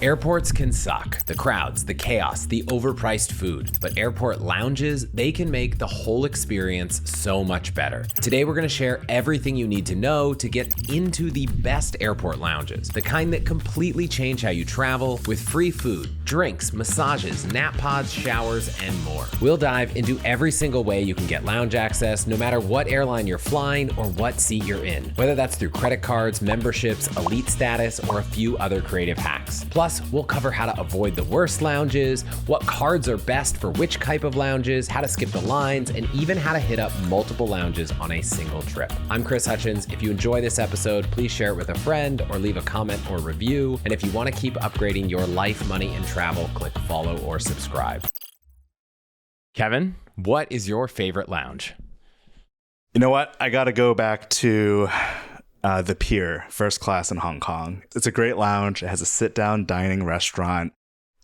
Airports can suck. The crowds, the chaos, the overpriced food. But airport lounges, they can make the whole experience so much better. Today, we're going to share everything you need to know to get into the best airport lounges. The kind that completely change how you travel with free food, drinks, massages, nap pods, showers, and more. We'll dive into every single way you can get lounge access, no matter what airline you're flying or what seat you're in. Whether that's through credit cards, memberships, elite status, or a few other creative hacks. Plus, we'll cover how to avoid the worst lounges, what cards are best for which type of lounges, how to skip the lines, and even how to hit up multiple lounges on a single trip. I'm Chris Hutchins. If you enjoy this episode, please share it with a friend or leave a comment or review. And if you want to keep upgrading your life, money, and travel, click follow or subscribe. Kevin, what is your favorite lounge? You know what? I got to go back to the Pier, first class in Hong Kong. It's a great lounge. It has a sit-down dining restaurant.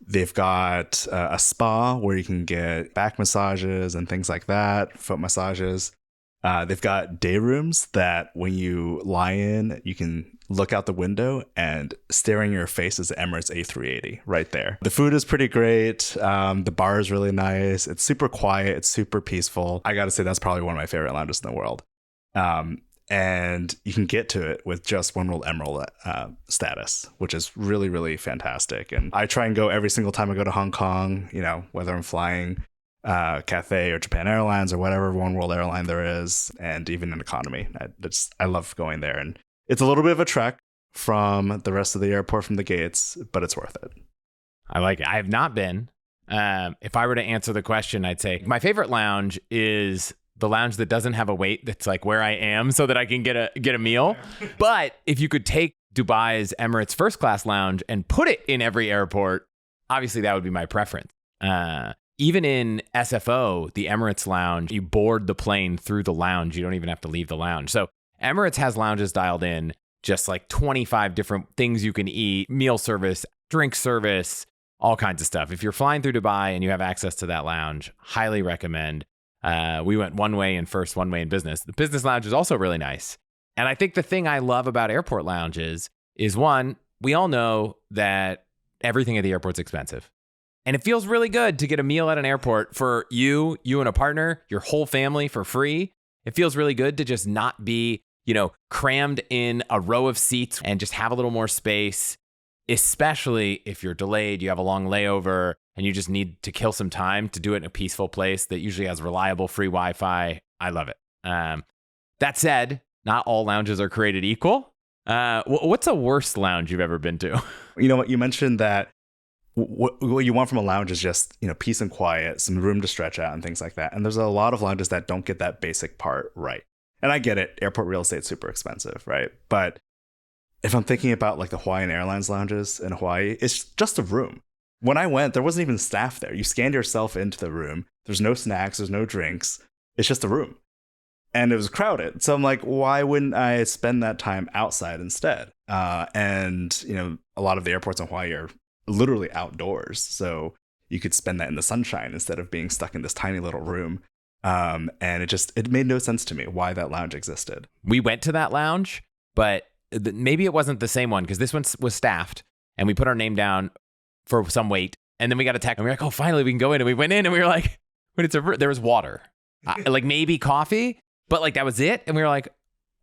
They've got a spa where you can get back massages and things like that, foot massages. They've got day rooms that when you lie in, you can look out the window and staring your face is the Emirates A380 right there. The food is pretty great. The bar is really nice. It's super quiet. It's super peaceful. I got to say that's probably one of my favorite lounges in the world. And you can get to it with just One World Emerald status, which is really, really fantastic. And I try and go every single time I go to Hong Kong, you know, whether I'm flying Cathay or Japan Airlines or whatever One World airline there is, and even in economy. I love going there. And it's a little bit of a trek from the rest of the airport from the gates, but it's worth it. I like it. I have not been. If I were to answer the question, I'd say my favorite lounge is the lounge that doesn't have a wait, that's like where I am so that I can get a meal. But if you could take Dubai's Emirates first class lounge and put it in every airport, obviously that would be my preference. Even in SFO, the Emirates lounge, you board the plane through the lounge. You don't even have to leave the lounge. So Emirates has lounges dialed in, just like 25 different things you can eat, meal service, drink service, all kinds of stuff. If you're flying through Dubai and you have access to that lounge, highly recommend. We went one way in first, one way in business. The business lounge is also really nice. And I think the thing I love about airport lounges is, one, we all know that everything at the airport's expensive. And it feels really good to get a meal at an airport for you and a partner, your whole family for free. It feels really good to just not be, crammed in a row of seats and just have a little more space, especially if you're delayed, you have a long layover, and you just need to kill some time to do it in a peaceful place that usually has reliable free Wi-Fi. I love it. That said, not all lounges are created equal. What's a worst lounge you've ever been to? You know what? You mentioned that what you want from a lounge is just, peace and quiet, some room to stretch out and things like that. And there's a lot of lounges that don't get that basic part right. And I get it. Airport real estate's super expensive, right? But if I'm thinking about like the Hawaiian Airlines lounges in Hawaii, it's just a room. When I went, there wasn't even staff there. You scanned yourself into the room. There's no snacks. There's no drinks. It's just a room. And it was crowded. So I'm like, why wouldn't I spend that time outside instead? And a lot of the airports in Hawaii are literally outdoors. So you could spend that in the sunshine instead of being stuck in this tiny little room. And it made no sense to me why that lounge existed. We went to that lounge, but maybe it wasn't the same one because this one was staffed and we put our name down for some wait. And then we got a text and we were like, oh, finally we can go in. And we went in and we were like, but there was water, like maybe coffee, but like that was it. And we were like,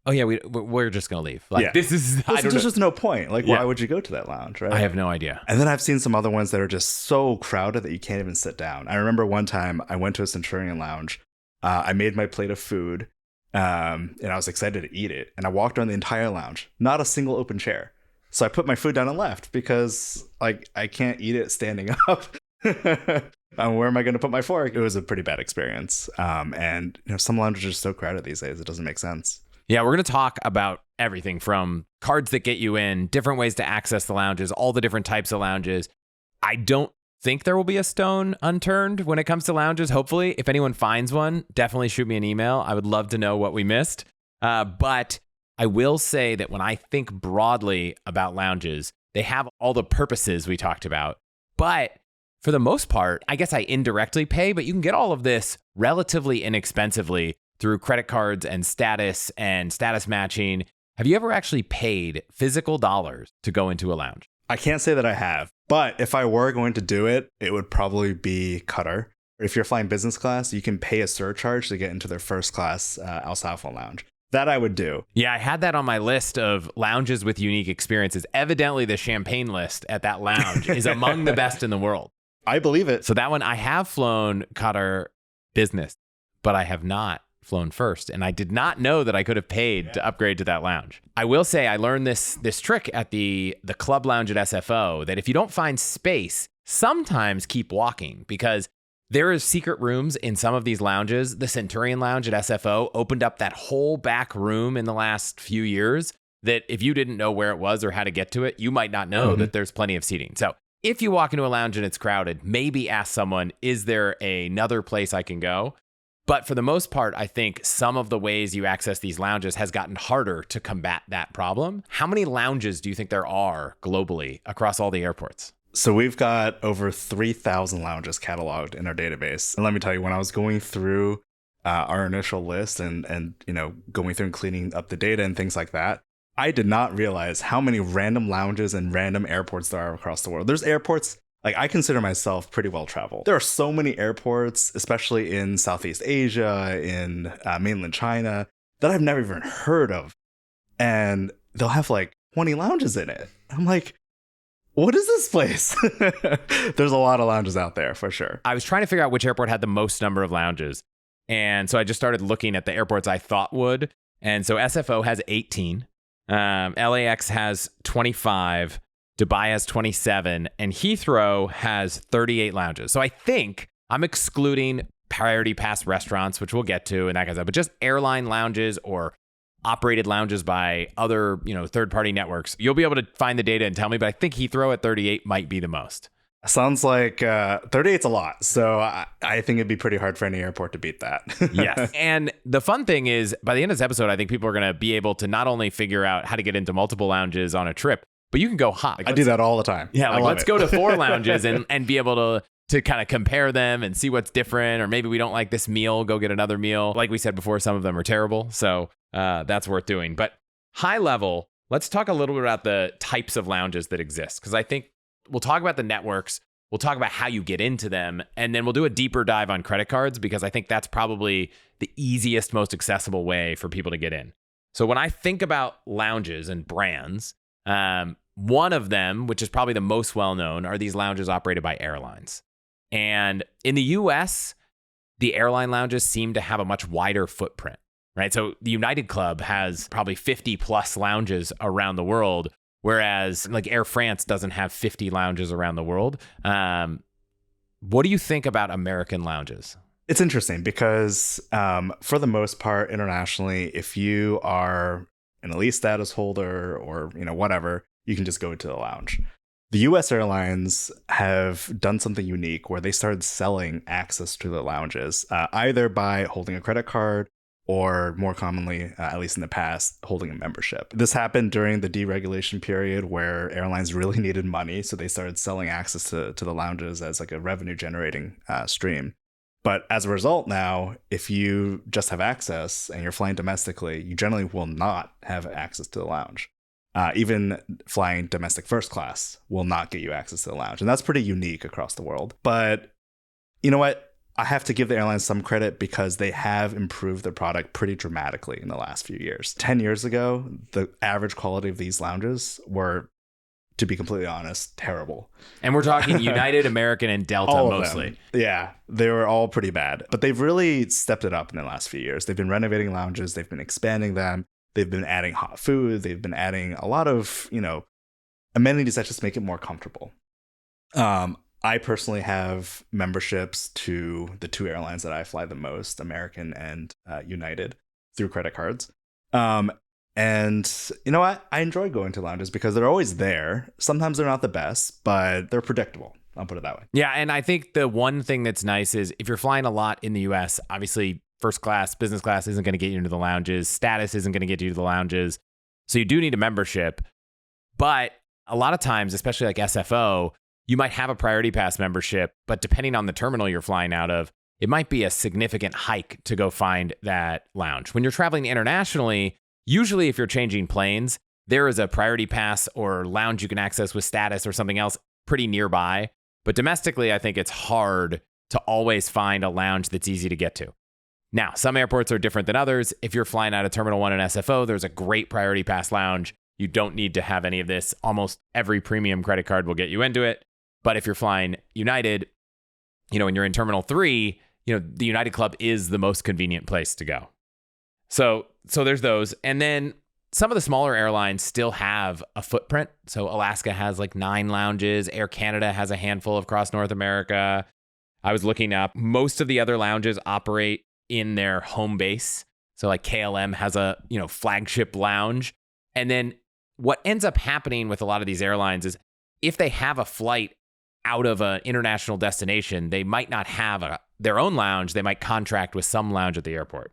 oh yeah, we're just going to leave. Like there's just no point. Like, why would you go to that lounge, right? I have no idea. And then I've seen some other ones that are just so crowded that you can't even sit down. I remember one time I went to a Centurion lounge. I made my plate of food and I was excited to eat it. And I walked around the entire lounge, not a single open chair. So I put my food down and left because like I can't eat it standing up. Where am I going to put my fork? It was a pretty bad experience. And some lounges are just so crowded these days. It doesn't make sense. Yeah, we're going to talk about everything from cards that get you in, different ways to access the lounges, all the different types of lounges. I don't think there will be a stone unturned when it comes to lounges. Hopefully, if anyone finds one, definitely shoot me an email. I would love to know what we missed. But I will say that when I think broadly about lounges, they have all the purposes we talked about. But for the most part, I guess I indirectly pay, but you can get all of this relatively inexpensively through credit cards and status matching. Have you ever actually paid physical dollars to go into a lounge? I can't say that I have, but if I were going to do it, it would probably be Qatar. If you're flying business class, you can pay a surcharge to get into their first class Al Safa lounge. That I would do. Yeah, I had that on my list of lounges with unique experiences. Evidently, the champagne list at that lounge is among the best in the world. I believe it. So that one, I have flown Qatar business, but I have not flown first. And I did not know that I could have paid to upgrade to that lounge. I will say I learned this trick at the club lounge at SFO, that if you don't find space, sometimes keep walking, because there is secret rooms in some of these lounges. The Centurion Lounge at SFO opened up that whole back room in the last few years that if you didn't know where it was or how to get to it, you might not know that there's plenty of seating. So if you walk into a lounge and it's crowded, maybe ask someone, is there another place I can go? But for the most part, I think some of the ways you access these lounges has gotten harder to combat that problem. How many lounges do you think there are globally across all the airports? So we've got over 3,000 lounges cataloged in our database. And let me tell you, when I was going through our initial list and going through and cleaning up the data and things like that, I did not realize how many random lounges and random airports there are across the world. There's airports, like I consider myself pretty well traveled. There are so many airports, especially in Southeast Asia, in mainland China, that I've never even heard of. And they'll have like 20 lounges in it. I'm like, what is this place? There's a lot of lounges out there for sure. I was trying to figure out which airport had the most number of lounges. And so I just started looking at the airports I thought would. And so SFO has 18. LAX has 25. Dubai has 27. And Heathrow has 38 lounges. So I think I'm excluding priority pass restaurants, which we'll get to and that kind of stuff. But just airline lounges or operated lounges by other, third-party networks. You'll be able to find the data and tell me, but I think Heathrow at 38 might be the most. Sounds like 38's a lot. So I think it'd be pretty hard for any airport to beat that. Yes. And the fun thing is, by the end of this episode, I think people are going to be able to not only figure out how to get into multiple lounges on a trip, but you can go hot. I do that all the time. Yeah, let's go to 4 lounges and be able to kind of compare them and see what's different. Or maybe we don't like this meal, go get another meal. Like we said before, some of them are terrible. So that's worth doing. But high level, let's talk a little bit about the types of lounges that exist. Because I think we'll talk about the networks. We'll talk about how you get into them. And then we'll do a deeper dive on credit cards, because I think that's probably the easiest, most accessible way for people to get in. So when I think about lounges and brands, one of them, which is probably the most well-known, are these lounges operated by airlines. And in the US, the airline lounges seem to have a much wider footprint, right? So the United Club has probably 50 plus lounges around the world, whereas like Air France doesn't have 50 lounges around the world. What do you think about American lounges? It's interesting because for the most part, internationally, if you are an elite status holder or whatever, you can just go to the lounge. The US airlines have done something unique where they started selling access to the lounges, either by holding a credit card or more commonly, at least in the past, holding a membership. This happened during the deregulation period where airlines really needed money. So they started selling access to the lounges as like a revenue generating stream. But as a result now, if you just have access and you're flying domestically, you generally will not have access to the lounge. Even flying domestic first class will not get you access to the lounge. And that's pretty unique across the world. But you know what? I have to give the airlines some credit because they have improved their product pretty dramatically in the last few years. 10 years ago, the average quality of these lounges were, to be completely honest, terrible. And we're talking United, American, and Delta mostly. Yeah, they were all pretty bad. But they've really stepped it up in the last few years. They've been renovating lounges. They've been expanding them. They've been adding hot food. They've been adding a lot of, amenities that just make it more comfortable. I personally have memberships to the 2 airlines that I fly the most, American and United, through credit cards. And you know what? I enjoy going to lounges because they're always there. Sometimes they're not the best, but they're predictable. I'll put it that way. Yeah, and I think the one thing that's nice is if you're flying a lot in the US, obviously first class, business class isn't going to get you into the lounges. Status isn't going to get you to the lounges. So you do need a membership. But a lot of times, especially like SFO, you might have a priority pass membership, but depending on the terminal you're flying out of, it might be a significant hike to go find that lounge. When you're traveling internationally, usually if you're changing planes, there is a priority pass or lounge you can access with status or something else pretty nearby. But domestically, I think it's hard to always find a lounge that's easy to get to. Now, some airports are different than others. If you're flying out of Terminal 1 and SFO, there's a great priority pass lounge. You don't need to have any of this. Almost every premium credit card will get you into it. But if you're flying United, and you're in Terminal 3, the United Club is the most convenient place to go. So there's those. And then some of the smaller airlines still have a footprint. So Alaska has like 9 lounges. Air Canada has a handful across North America. I was looking up. Most of the other lounges operate in their home base. So like KLM has a, flagship lounge. And then what ends up happening with a lot of these airlines is if they have a flight out of an international destination, they might not have their own lounge. They might contract with some lounge at the airport.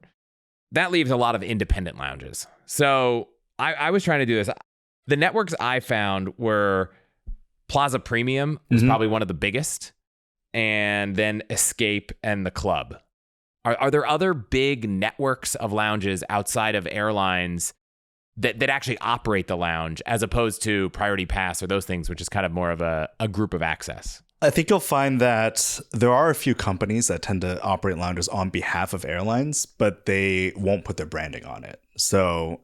That leaves a lot of independent lounges. So I was trying to do this. The networks I found were Plaza Premium was probably one of the biggest, and then Escape and the Club. Are there other big networks of lounges outside of airlines that actually operate the lounge as opposed to Priority Pass or those things, which is kind of more of a group of access? I think you'll find that there are a few companies that tend to operate lounges on behalf of airlines, but they won't put their branding on it. So,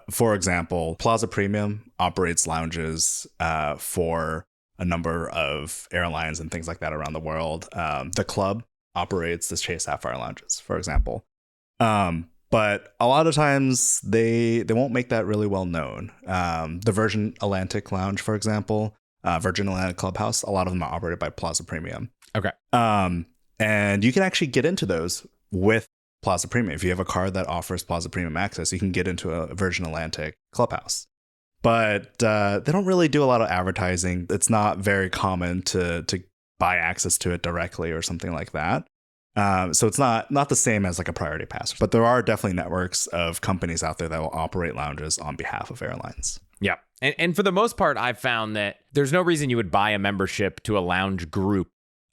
for example, Plaza Premium operates lounges for a number of airlines and things like that around the world. The Club operates the Chase Sapphire lounges, for example. But a lot of times they won't make that really well known. The Virgin Atlantic Lounge, for example, Virgin Atlantic Clubhouse, a lot of them are operated by Plaza Premium. Okay. And you can actually get into those with Plaza Premium. If you have a card that offers Plaza Premium access, you can get into a Virgin Atlantic Clubhouse. But they don't really do a lot of advertising. It's not very common to buy access to it directly or something like that. So it's not the same as like a priority pass, but there are definitely networks of companies out there that will operate lounges on behalf of airlines. Yeah. And for the most part, I've found that there's no reason you would buy a membership to a lounge group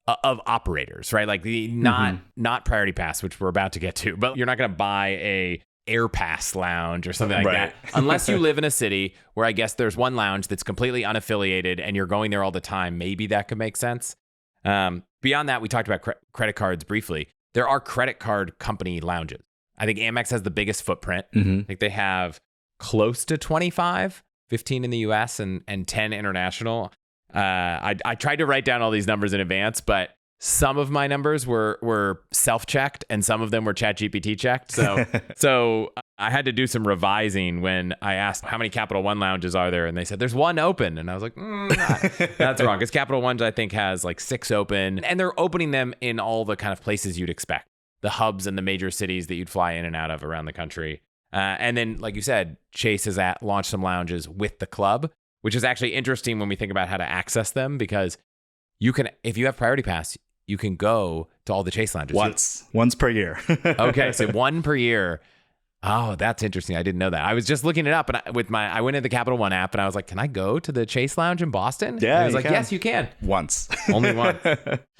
of operators, right? Like not priority pass, which we're about to get to, but you're not going to buy a Air Pass lounge or something like that, unless you live in a city where I guess there's one lounge that's completely unaffiliated and you're going there all the time. Maybe that could make sense. Beyond that, we talked about credit cards briefly. There are credit card company lounges. I think Amex has the biggest footprint. I think they have close to 25, 15 in the US and 10 international. I tried to write down all these numbers in advance, but some of my numbers were self-checked and some of them were ChatGPT checked. So I had to do some revising when I asked how many Capital One lounges are there, and they said there's one open, and I was like, that's wrong, because Capital One I think has like 6 open, and they're opening them in all the kind of places you'd expect, the hubs and the major cities that you'd fly in and out of around the country. And then, like you said, Chase has launched some lounges with the Club, which is actually interesting when we think about how to access them, because you can, if you have Priority Pass, you can go to all the Chase lounges. Once per year. Okay, so one per year. Oh, that's interesting. I didn't know that. I was just looking it up, and I went into the Capital One app, and I was like, "Can I go to the Chase Lounge in Boston?" Yeah, and I was like, "Yes, you can." Once, only one.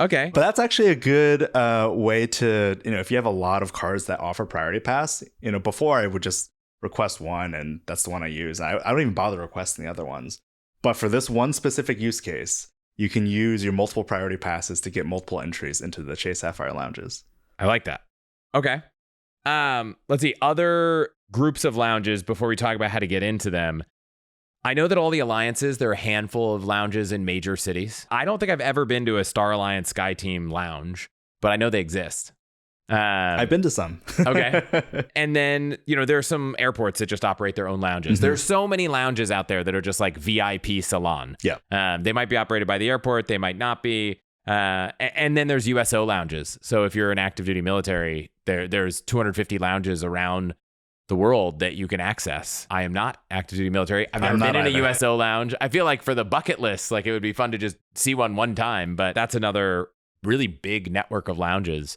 Okay, but that's actually a good way to, if you have a lot of cards that offer Priority Pass. Before I would just request one, and that's the one I use. I don't even bother requesting the other ones. But for this one specific use case, you can use your multiple priority passes to get multiple entries into the Chase Sapphire lounges. I like that. Okay. Let's see. Other groups of lounges before we talk about how to get into them. I know that all the alliances, there are a handful of lounges in major cities. I don't think I've ever been to a Star Alliance SkyTeam lounge, but I know they exist. I've been to some. Okay. And then, there are some airports that just operate their own lounges. There's so many lounges out there that are just like VIP salon. Yeah. They might be operated by the airport. They might not be. And then there's USO lounges. So if you're an active duty military, there's 250 lounges around the world that you can access. I am not active duty military. I've never been in a USO lounge. I feel like for the bucket list, like it would be fun to just see one time, but that's another really big network of lounges.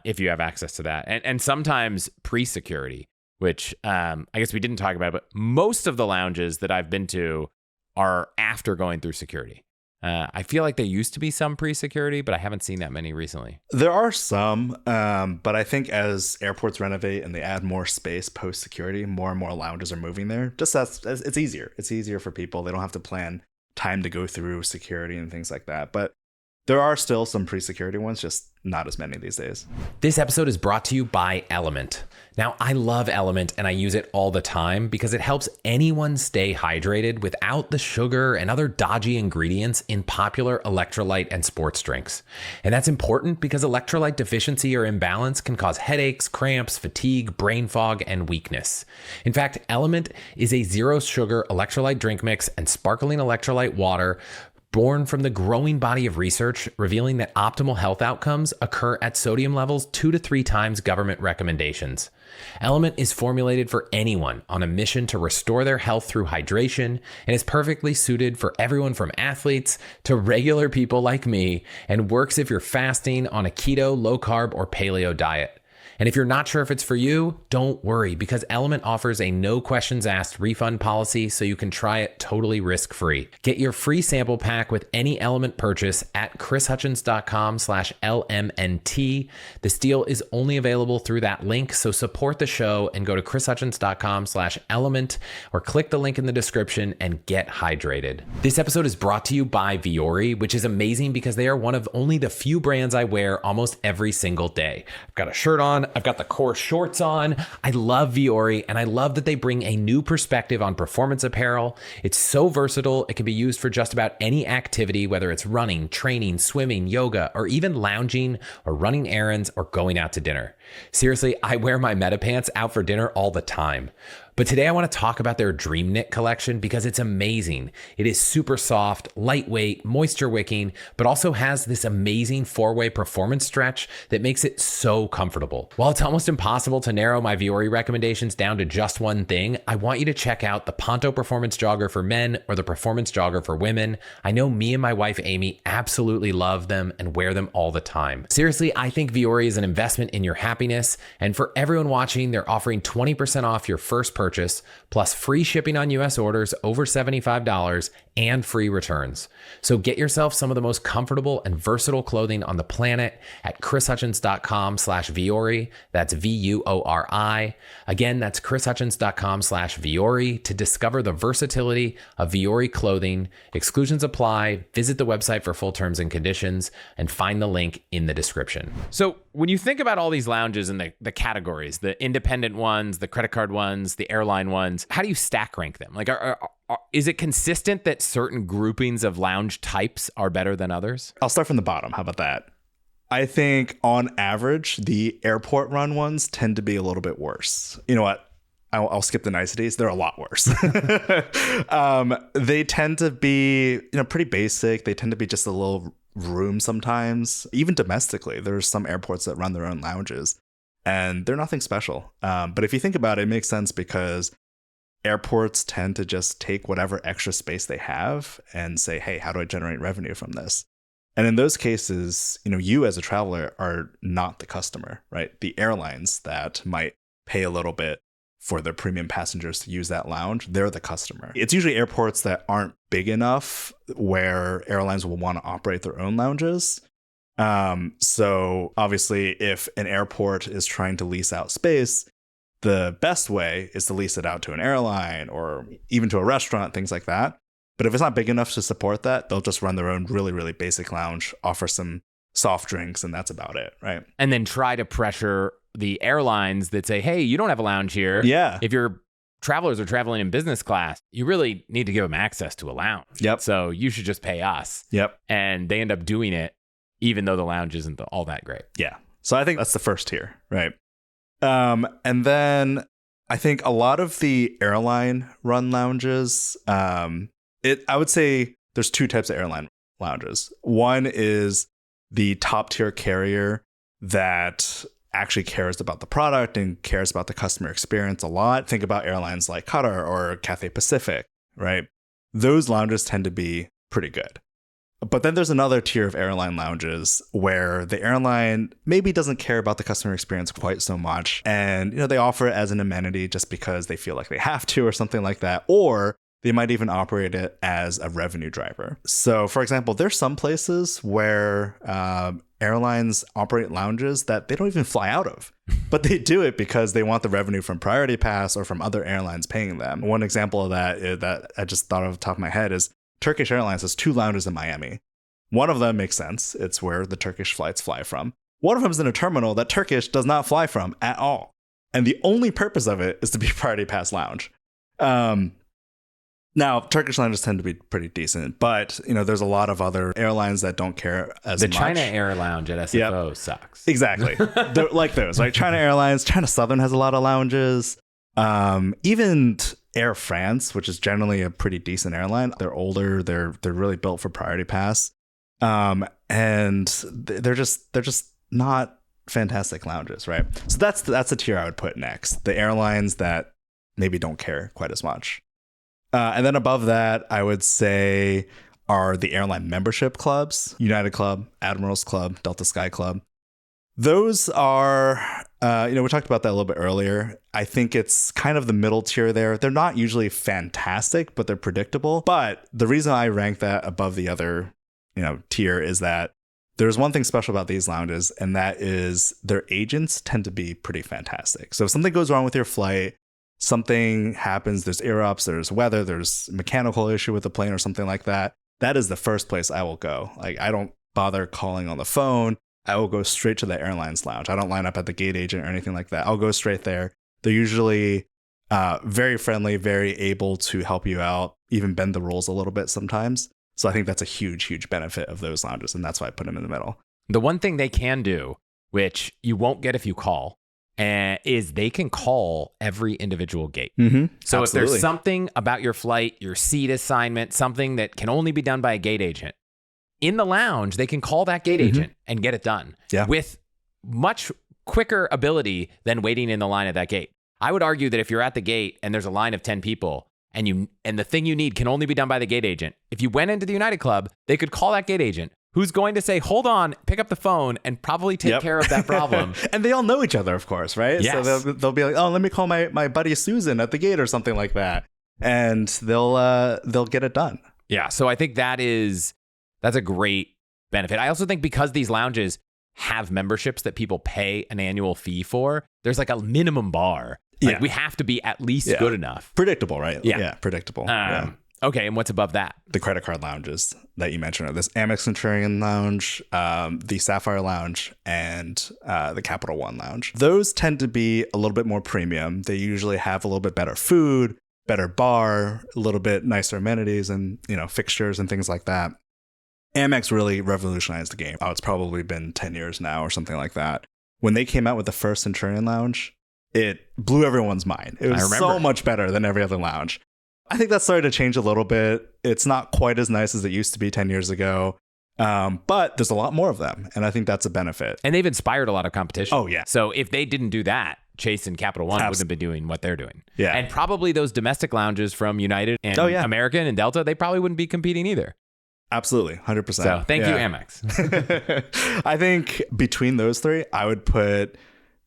If you have access to that. And sometimes pre-security, which I guess we didn't talk about, but most of the lounges that I've been to are after going through security. I feel like there used to be some pre-security, but I haven't seen that many recently. There are some, but I think as airports renovate and they add more space post-security, more and more lounges are moving there. Just it's easier. It's easier for people. They don't have to plan time to go through security and things like that. But there are still some pre-security ones, just not as many these days. This episode is brought to you by Element. Now, I love Element and I use it all the time because it helps anyone stay hydrated without the sugar and other dodgy ingredients in popular electrolyte and sports drinks. And that's important because electrolyte deficiency or imbalance can cause headaches, cramps, fatigue, brain fog, and weakness. In fact, Element is a zero sugar electrolyte drink mix and sparkling electrolyte water born from the growing body of research revealing that optimal health outcomes occur at sodium levels 2 to 3 times government recommendations. Element is formulated for anyone on a mission to restore their health through hydration and is perfectly suited for everyone from athletes to regular people like me and works if you're fasting on a keto, low carb, or paleo diet. And if you're not sure if it's for you, don't worry because Element offers a no questions asked refund policy so you can try it totally risk-free. Get your free sample pack with any Element purchase at chrishutchins.com/LMNT. This deal is only available through that link, so support the show and go to chrishutchins.com/element or click the link in the description and get hydrated. This episode is brought to you by Vuori, which is amazing because they are one of only the few brands I wear almost every single day. I've got a shirt on, I've got the core shorts on. I love Vuori, and I love that they bring a new perspective on performance apparel. It's so versatile. It can be used for just about any activity, whether it's running, training, swimming, yoga, or even lounging or running errands or going out to dinner. Seriously, I wear my Meta pants out for dinner all the time. But today I want to talk about their Dream Knit collection because it's amazing. It is super soft, lightweight, moisture wicking, but also has this amazing 4-way performance stretch that makes it so comfortable. While it's almost impossible to narrow my Vuori recommendations down to just one thing, I want you to check out the Ponto Performance Jogger for men or the Performance Jogger for women. I know me and my wife Amy absolutely love them and wear them all the time. Seriously, I think Vuori is an investment in your happiness, and for everyone watching, they're offering 20% off your first purchase, plus free shipping on US orders over $75 and free returns. So get yourself some of the most comfortable and versatile clothing on the planet at chrishutchins.com/Vuori. That's VUORI. Again, that's chrishutchins.com/Vuori to discover the versatility of Vuori clothing. Exclusions apply. Visit the website for full terms and conditions and find the link in the description. So when you think about all these lounges and the categories, the independent ones, the credit card ones, the airline ones, how do you stack rank them? Like, is it consistent that certain groupings of lounge types are better than others? I'll start from the bottom. How about that? I think on average, the airport run ones tend to be a little bit worse. You know what? I'll skip the niceties. They're a lot worse. They tend to be, pretty basic. They tend to be just a little room sometimes. Even domestically, there's some airports that run their own lounges and they're nothing special. But if you think about it, it makes sense because airports tend to just take whatever extra space they have and say, hey, how do I generate revenue from this? And in those cases, you as a traveler are not the customer, right? The airlines that might pay a little bit for their premium passengers to use that lounge, they're the customer. It's usually airports that aren't big enough where airlines will want to operate their own lounges. So obviously, if an airport is trying to lease out space, the best way is to lease it out to an airline or even to a restaurant, things like that. But if it's not big enough to support that, they'll just run their own really, really basic lounge, offer some soft drinks, and that's about it, right? And then try to pressure the airlines that say, hey, you don't have a lounge here. Yeah. If your travelers are traveling in business class, you really need to give them access to a lounge. Yep. So you should just pay us. Yep. And they end up doing it, even though the lounge isn't all that great. Yeah. So I think that's the first tier, right? And then I think a lot of the airline run lounges, I would say there's 2 types of airline lounges. One is the top tier carrier that actually cares about the product and cares about the customer experience a lot. Think about airlines like Qatar or Cathay Pacific, right? Those lounges tend to be pretty good. But then there's another tier of airline lounges where the airline maybe doesn't care about the customer experience quite so much. And, they offer it as an amenity just because they feel like they have to or something like that. Or They might even operate it as a revenue driver. So, for example, there's some places where airlines operate lounges that they don't even fly out of, but they do it because they want the revenue from Priority Pass or from other airlines paying them. One example of that I just thought of the top of my head is Turkish Airlines has 2 lounges in Miami. One of them makes sense. It's where the Turkish flights fly from. One of them is in a terminal that Turkish does not fly from at all. And the only purpose of it is to be Priority Pass lounge. Now, Turkish lounges tend to be pretty decent, but there's a lot of other airlines that don't care as much. The China Air Lounge at SFO sucks. Exactly. They're like those, right? China Airlines, China Southern has a lot of lounges. Even Air France, which is generally a pretty decent airline, they're older. They're really built for Priority Pass, and they're just not fantastic lounges, right? So that's a tier I would put next. The airlines that maybe don't care quite as much. And then above that, I would say are the airline membership clubs, United Club, Admirals Club, Delta Sky Club. Those are, we talked about that a little bit earlier. I think it's kind of the middle tier there. They're not usually fantastic, but they're predictable. But the reason I rank that above the other, tier is that there's one thing special about these lounges, and that is their agents tend to be pretty fantastic. So if something goes wrong with your flight, something happens, there's air ups, there's weather, there's mechanical issue with the plane or something like that, that is the first place I will go. Like, I don't bother calling on the phone. I will go straight to the airline's lounge. I don't line up at the gate agent or anything like that. I'll go straight there. They're usually very friendly, very able to help you out, even bend the rules a little bit sometimes. So I think that's a huge, huge benefit of those lounges, and that's why I put them in the middle. The one thing they can do, which you won't get if you call, is they can call every individual gate. Mm-hmm. So Absolutely. If there's something about your flight, your seat assignment, something that can only be done by a gate agent, in the lounge, they can call that gate agent and get it done with much quicker ability than waiting in the line at that gate. I would argue that if you're at the gate and there's a line of 10 people and the thing you need can only be done by the gate agent, if you went into the United Club, they could call that gate agent, who's going to say, hold on, pick up the phone, and probably take care of that problem. And they all know each other, of course, right? Yes. So they'll be like, oh, let me call my buddy Susan at the gate or something like that. And they'll get it done. Yeah, so I think that's a great benefit. I also think because these lounges have memberships that people pay an annual fee for, there's like a minimum bar. Like we have to be at least good enough. Predictable, right? Yeah, predictable. Okay, and what's above that? The credit card lounges that you mentioned are this Amex Centurion Lounge, the Sapphire Lounge, and the Capital One Lounge. Those tend to be a little bit more premium. They usually have a little bit better food, better bar, a little bit nicer amenities and, fixtures and things like that. Amex really revolutionized the game. It's probably been 10 years now or something like that. When they came out with the first Centurion Lounge, it blew everyone's mind. It was so much better than every other lounge. I think that's started to change a little bit. It's not quite as nice as it used to be 10 years ago, but there's a lot more of them, and I think that's a benefit. And they've inspired a lot of competition. Oh, yeah. So if they didn't do that, Chase and Capital One wouldn't have been doing what they're doing. Yeah. And probably those domestic lounges from United and American and Delta, they probably wouldn't be competing either. Absolutely, 100%. So thank you, Amex. I think between those three, I would put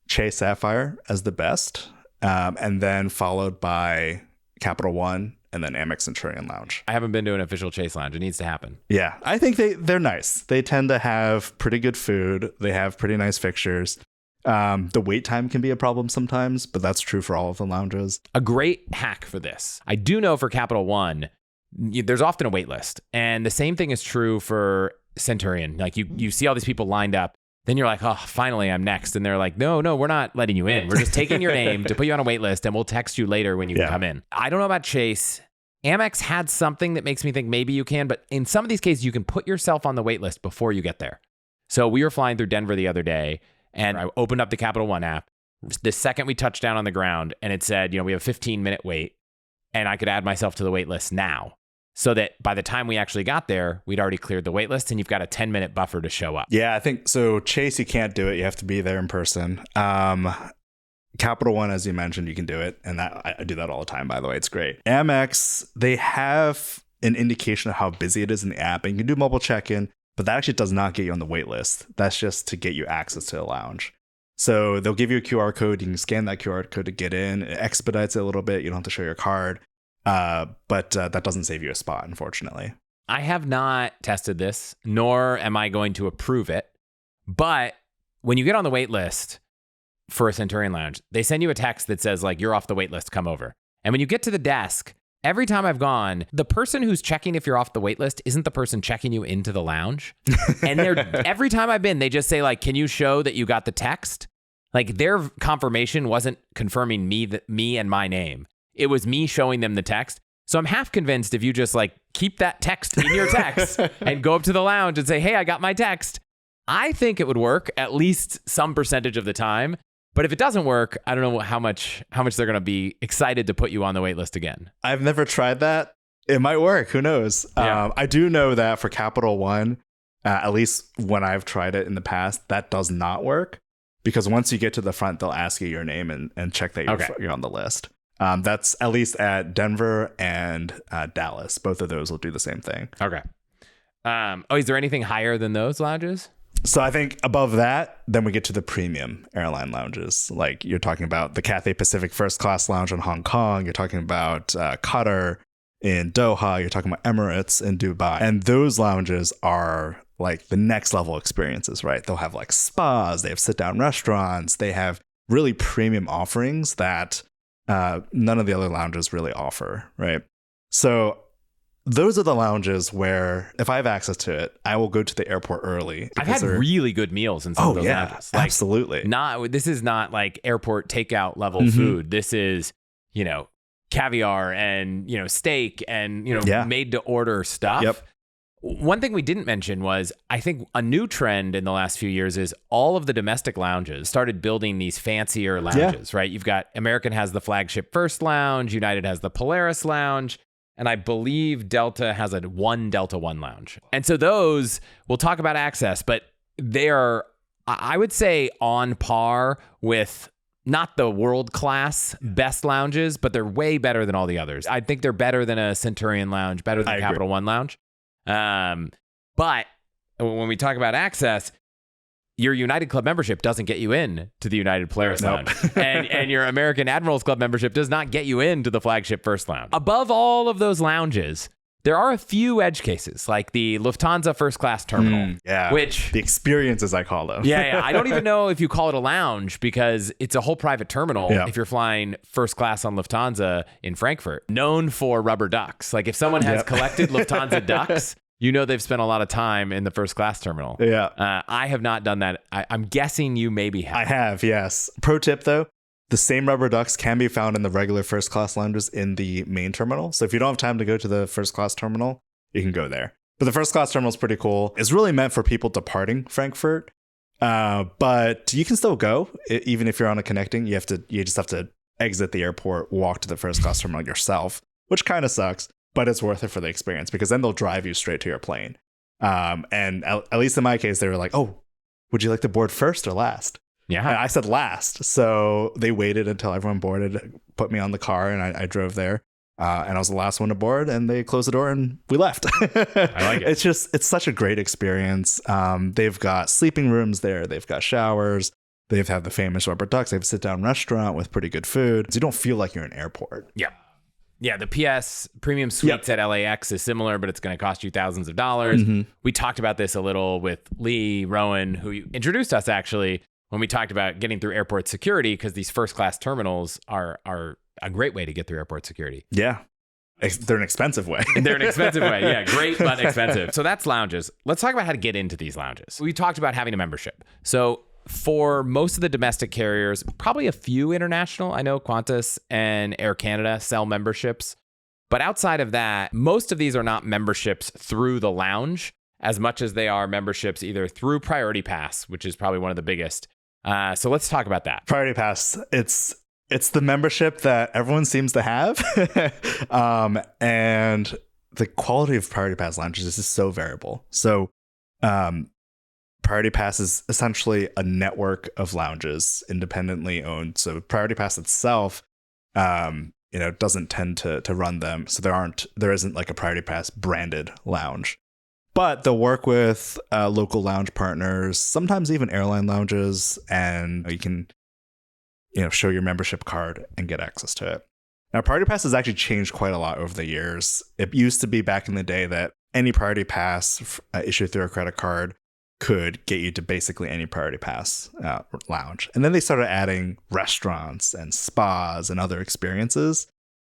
Chase Sapphire as the best, and then followed by Capital One, and then Amex Centurion Lounge. I haven't been to an official Chase Lounge. It needs to happen. Yeah, I think they're nice. They tend to have pretty good food. They have pretty nice fixtures. The wait time can be a problem sometimes, but that's true for all of the lounges. A great hack for this. I do know for Capital One, there's often a wait list. And the same thing is true for Centurion. Like you see all these people lined up. Then you're like, oh, finally I'm next. And they're like, no, we're not letting you in. We're just taking your name to put you on a wait list and we'll text you later when you can come in. I don't know about Chase. Amex had something that makes me think maybe you can, but in some of these cases, you can put yourself on the wait list before you get there. So we were flying through Denver the other day and I opened up the Capital One app. The second we touched down on the ground and it said, we have a 15-minute wait and I could add myself to the wait list now. So that by the time we actually got there, we'd already cleared the wait list and you've got a 10-minute buffer to show up. Yeah, I think so. Chase, you can't do it. You have to be there in person. Capital One, as you mentioned, you can do it. And I do that all the time, by the way. It's great. Amex, they have an indication of how busy it is in the app. And you can do mobile check-in, but that actually does not get you on the wait list. That's just to get you access to the lounge. So they'll give you a QR code. You can scan that QR code to get in. It expedites it a little bit. You don't have to show your card. But that doesn't save you a spot, unfortunately. I have not tested this, nor am I going to approve it. But when you get on the wait list for a Centurion Lounge, they send you a text that says, like, you're off the wait list, come over. And when you get to the desk, every time I've gone, the person who's checking if you're off the wait list isn't the person checking you into the lounge. And every time I've been, they just say, like, can you show that you got the text? Like, their confirmation wasn't confirming me and my name. It was me showing them the text. So I'm half convinced if you just, like, keep that text in your text and go up to the lounge and say, hey, I got my text, I think it would work at least some percentage of the time. But if it doesn't work, I don't know how much they're going to be excited to put you on the wait list again. I've never tried that. It might work. Who knows? Yeah. I do know that for Capital One, at least when I've tried it in the past, that does not work. Because once you get to the front, they'll ask you your name and check that you're on the list. That's at least at Denver and Dallas. Both of those will do the same thing. Okay. Is there anything higher than those lounges? So I think above that, then we get to the premium airline lounges. Like you're talking about the Cathay Pacific First Class Lounge in Hong Kong. You're talking about Qatar in Doha. You're talking about Emirates in Dubai. And those lounges are like the next level experiences, right? They'll have like spas. They have sit-down restaurants. They have really premium offerings that none of the other lounges really offer, right? So those are the lounges where if I have access to it, I will go to the airport early. I've had really good meals in some of those lounges. Like, absolutely. This is not like airport takeout level food. This is, caviar and, steak and, made to order stuff. Yep. One thing we didn't mention was, I think a new trend in the last few years is all of the domestic lounges started building these fancier lounges, right? You've got American has the flagship First Lounge, United has the Polaris Lounge, and I believe Delta has a Delta One lounge. And so those, we'll talk about access, but they are, I would say, on par with not the world-class best lounges, but they're way better than all the others. I think they're better than a Centurion Lounge, better than Capital One Lounge. But when we talk about access, your United Club membership doesn't get you in to the United Polaris Lounge. And your American Admirals Club membership does not get you into the flagship First Lounge. Above all of those lounges, there are a few edge cases, like the Lufthansa First Class Terminal. Which the experiences, I call them. Yeah. I don't even know if you call it a lounge because it's a whole private terminal if you're flying first class on Lufthansa in Frankfurt, known for rubber ducks. Like if someone has collected Lufthansa ducks, they've spent a lot of time in the first class terminal. Yeah. I have not done that. I'm guessing you maybe have. I have, yes. Pro tip, though, the same rubber ducks can be found in the regular first class lounges in the main terminal. So if you don't have time to go to the first class terminal, you can go there. But the first class terminal is pretty cool. It's really meant for people departing Frankfurt. But you can still go, even if you're on a connecting. You just have to exit the airport, walk to the first class terminal yourself, which kind of sucks. But it's worth it for the experience because then they'll drive you straight to your plane. And at least in my case, they were like, oh, would you like to board first or last? Yeah. And I said last. So they waited until everyone boarded, put me on the car, and I drove there. And I was the last one to board, and they closed the door and we left. I like it. It's such a great experience. They've got sleeping rooms there. They've got showers. They've had the famous rubber ducks. They have a sit-down restaurant with pretty good food. So you don't feel like you're in an airport. Yeah. Yeah, the PS Premium Suites at LAX is similar, but it's going to cost you thousands of dollars. We talked about this a little with Lee Rowan, who introduced us actually when we talked about getting through airport security, because these first class terminals are a great way to get through airport security. Yeah. They're an expensive way. They're an expensive way. Yeah, great, but expensive. So that's lounges. Let's talk about how to get into these lounges. We talked about having a membership. So for most of the domestic carriers, probably a few international, I know Qantas and Air Canada sell memberships. But outside of that, most of these are not memberships through the lounge as much as they are memberships either through Priority Pass, which is probably one of the biggest. So let's talk about that. Priority Pass, it's the membership that everyone seems to have. And the quality of Priority Pass lounges is just so variable. So Priority Pass is essentially a network of lounges independently owned. So Priority Pass itself, doesn't tend to run them. So there isn't like a Priority Pass branded lounge. But they'll work with local lounge partners, sometimes even airline lounges, and you can show your membership card and get access to it. Now, Priority Pass has actually changed quite a lot over the years. It used to be back in the day that any Priority Pass issued through a credit card could get you to basically any Priority Pass lounge. And then they started adding restaurants and spas and other experiences.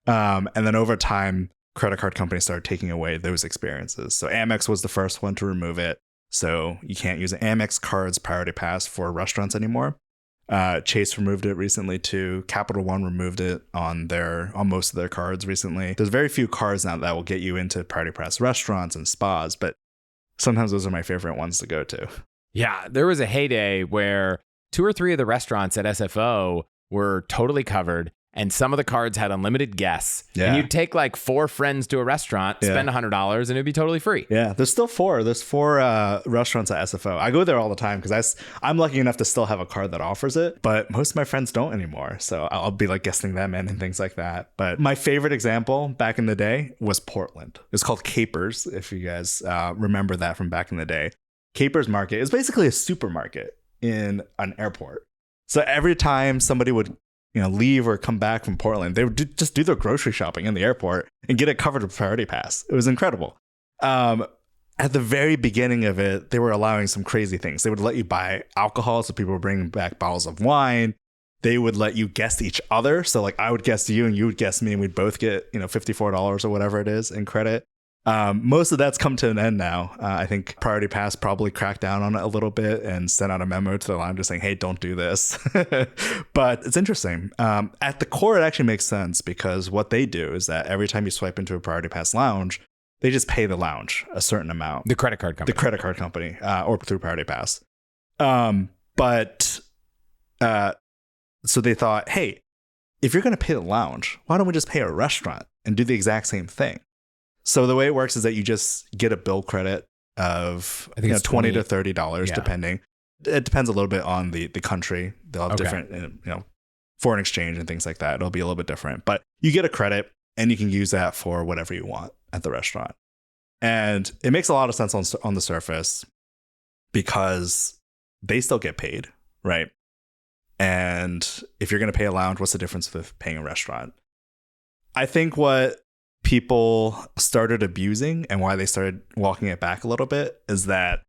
And then over time, credit card companies started taking away those experiences. So Amex was the first one to remove it. So you can't use an Amex card's Priority Pass for restaurants anymore. Chase removed it recently too. Capital One removed it on most of their cards recently. There's very few cards now that will get you into Priority Pass restaurants and spas, but sometimes those are my favorite ones to go to. Yeah, there was a heyday where 2 or 3 of the restaurants at SFO were totally covered, and some of the cards had unlimited guests. Yeah. And you'd take like 4 friends to a restaurant, spend $100, and it'd be totally free. Yeah, there's still 4. There's 4 restaurants at SFO. I go there all the time because I'm lucky enough to still have a card that offers it, but most of my friends don't anymore. So I'll be like guesting them in and things like that. But my favorite example back in the day was Portland. It's called Capers, if you guys remember that from back in the day. Capers Market is basically a supermarket in an airport. So every time somebody would leave or come back from Portland, they would just do their grocery shopping in the airport and get it covered with Priority Pass. It was incredible. At the very beginning of it, they were allowing some crazy things. They would let you buy alcohol, so people were bringing back bottles of wine. They would let you guess each other. So like I would guess you and you would guess me, and we'd both get $54 or whatever it is in credit. Most of that's come to an end now. I think Priority Pass probably cracked down on it a little bit and sent out a memo to the lounge just saying, hey, don't do this. But it's interesting. At the core, it actually makes sense because what they do is that every time you swipe into a Priority Pass lounge, they just pay the lounge a certain amount. The credit card company. Or through Priority Pass. So they thought, hey, if you're going to pay the lounge, why don't we just pay a restaurant and do the exact same thing? So the way it works is that you just get a bill credit of $20 to $30, depending. It depends a little bit on the country. They'll have different, foreign exchange and things like that. It'll be a little bit different. But you get a credit and you can use that for whatever you want at the restaurant. And it makes a lot of sense on the surface because they still get paid, right? And if you're going to pay a lounge, what's the difference with paying a restaurant? I think what people started abusing and why they started walking it back a little bit is that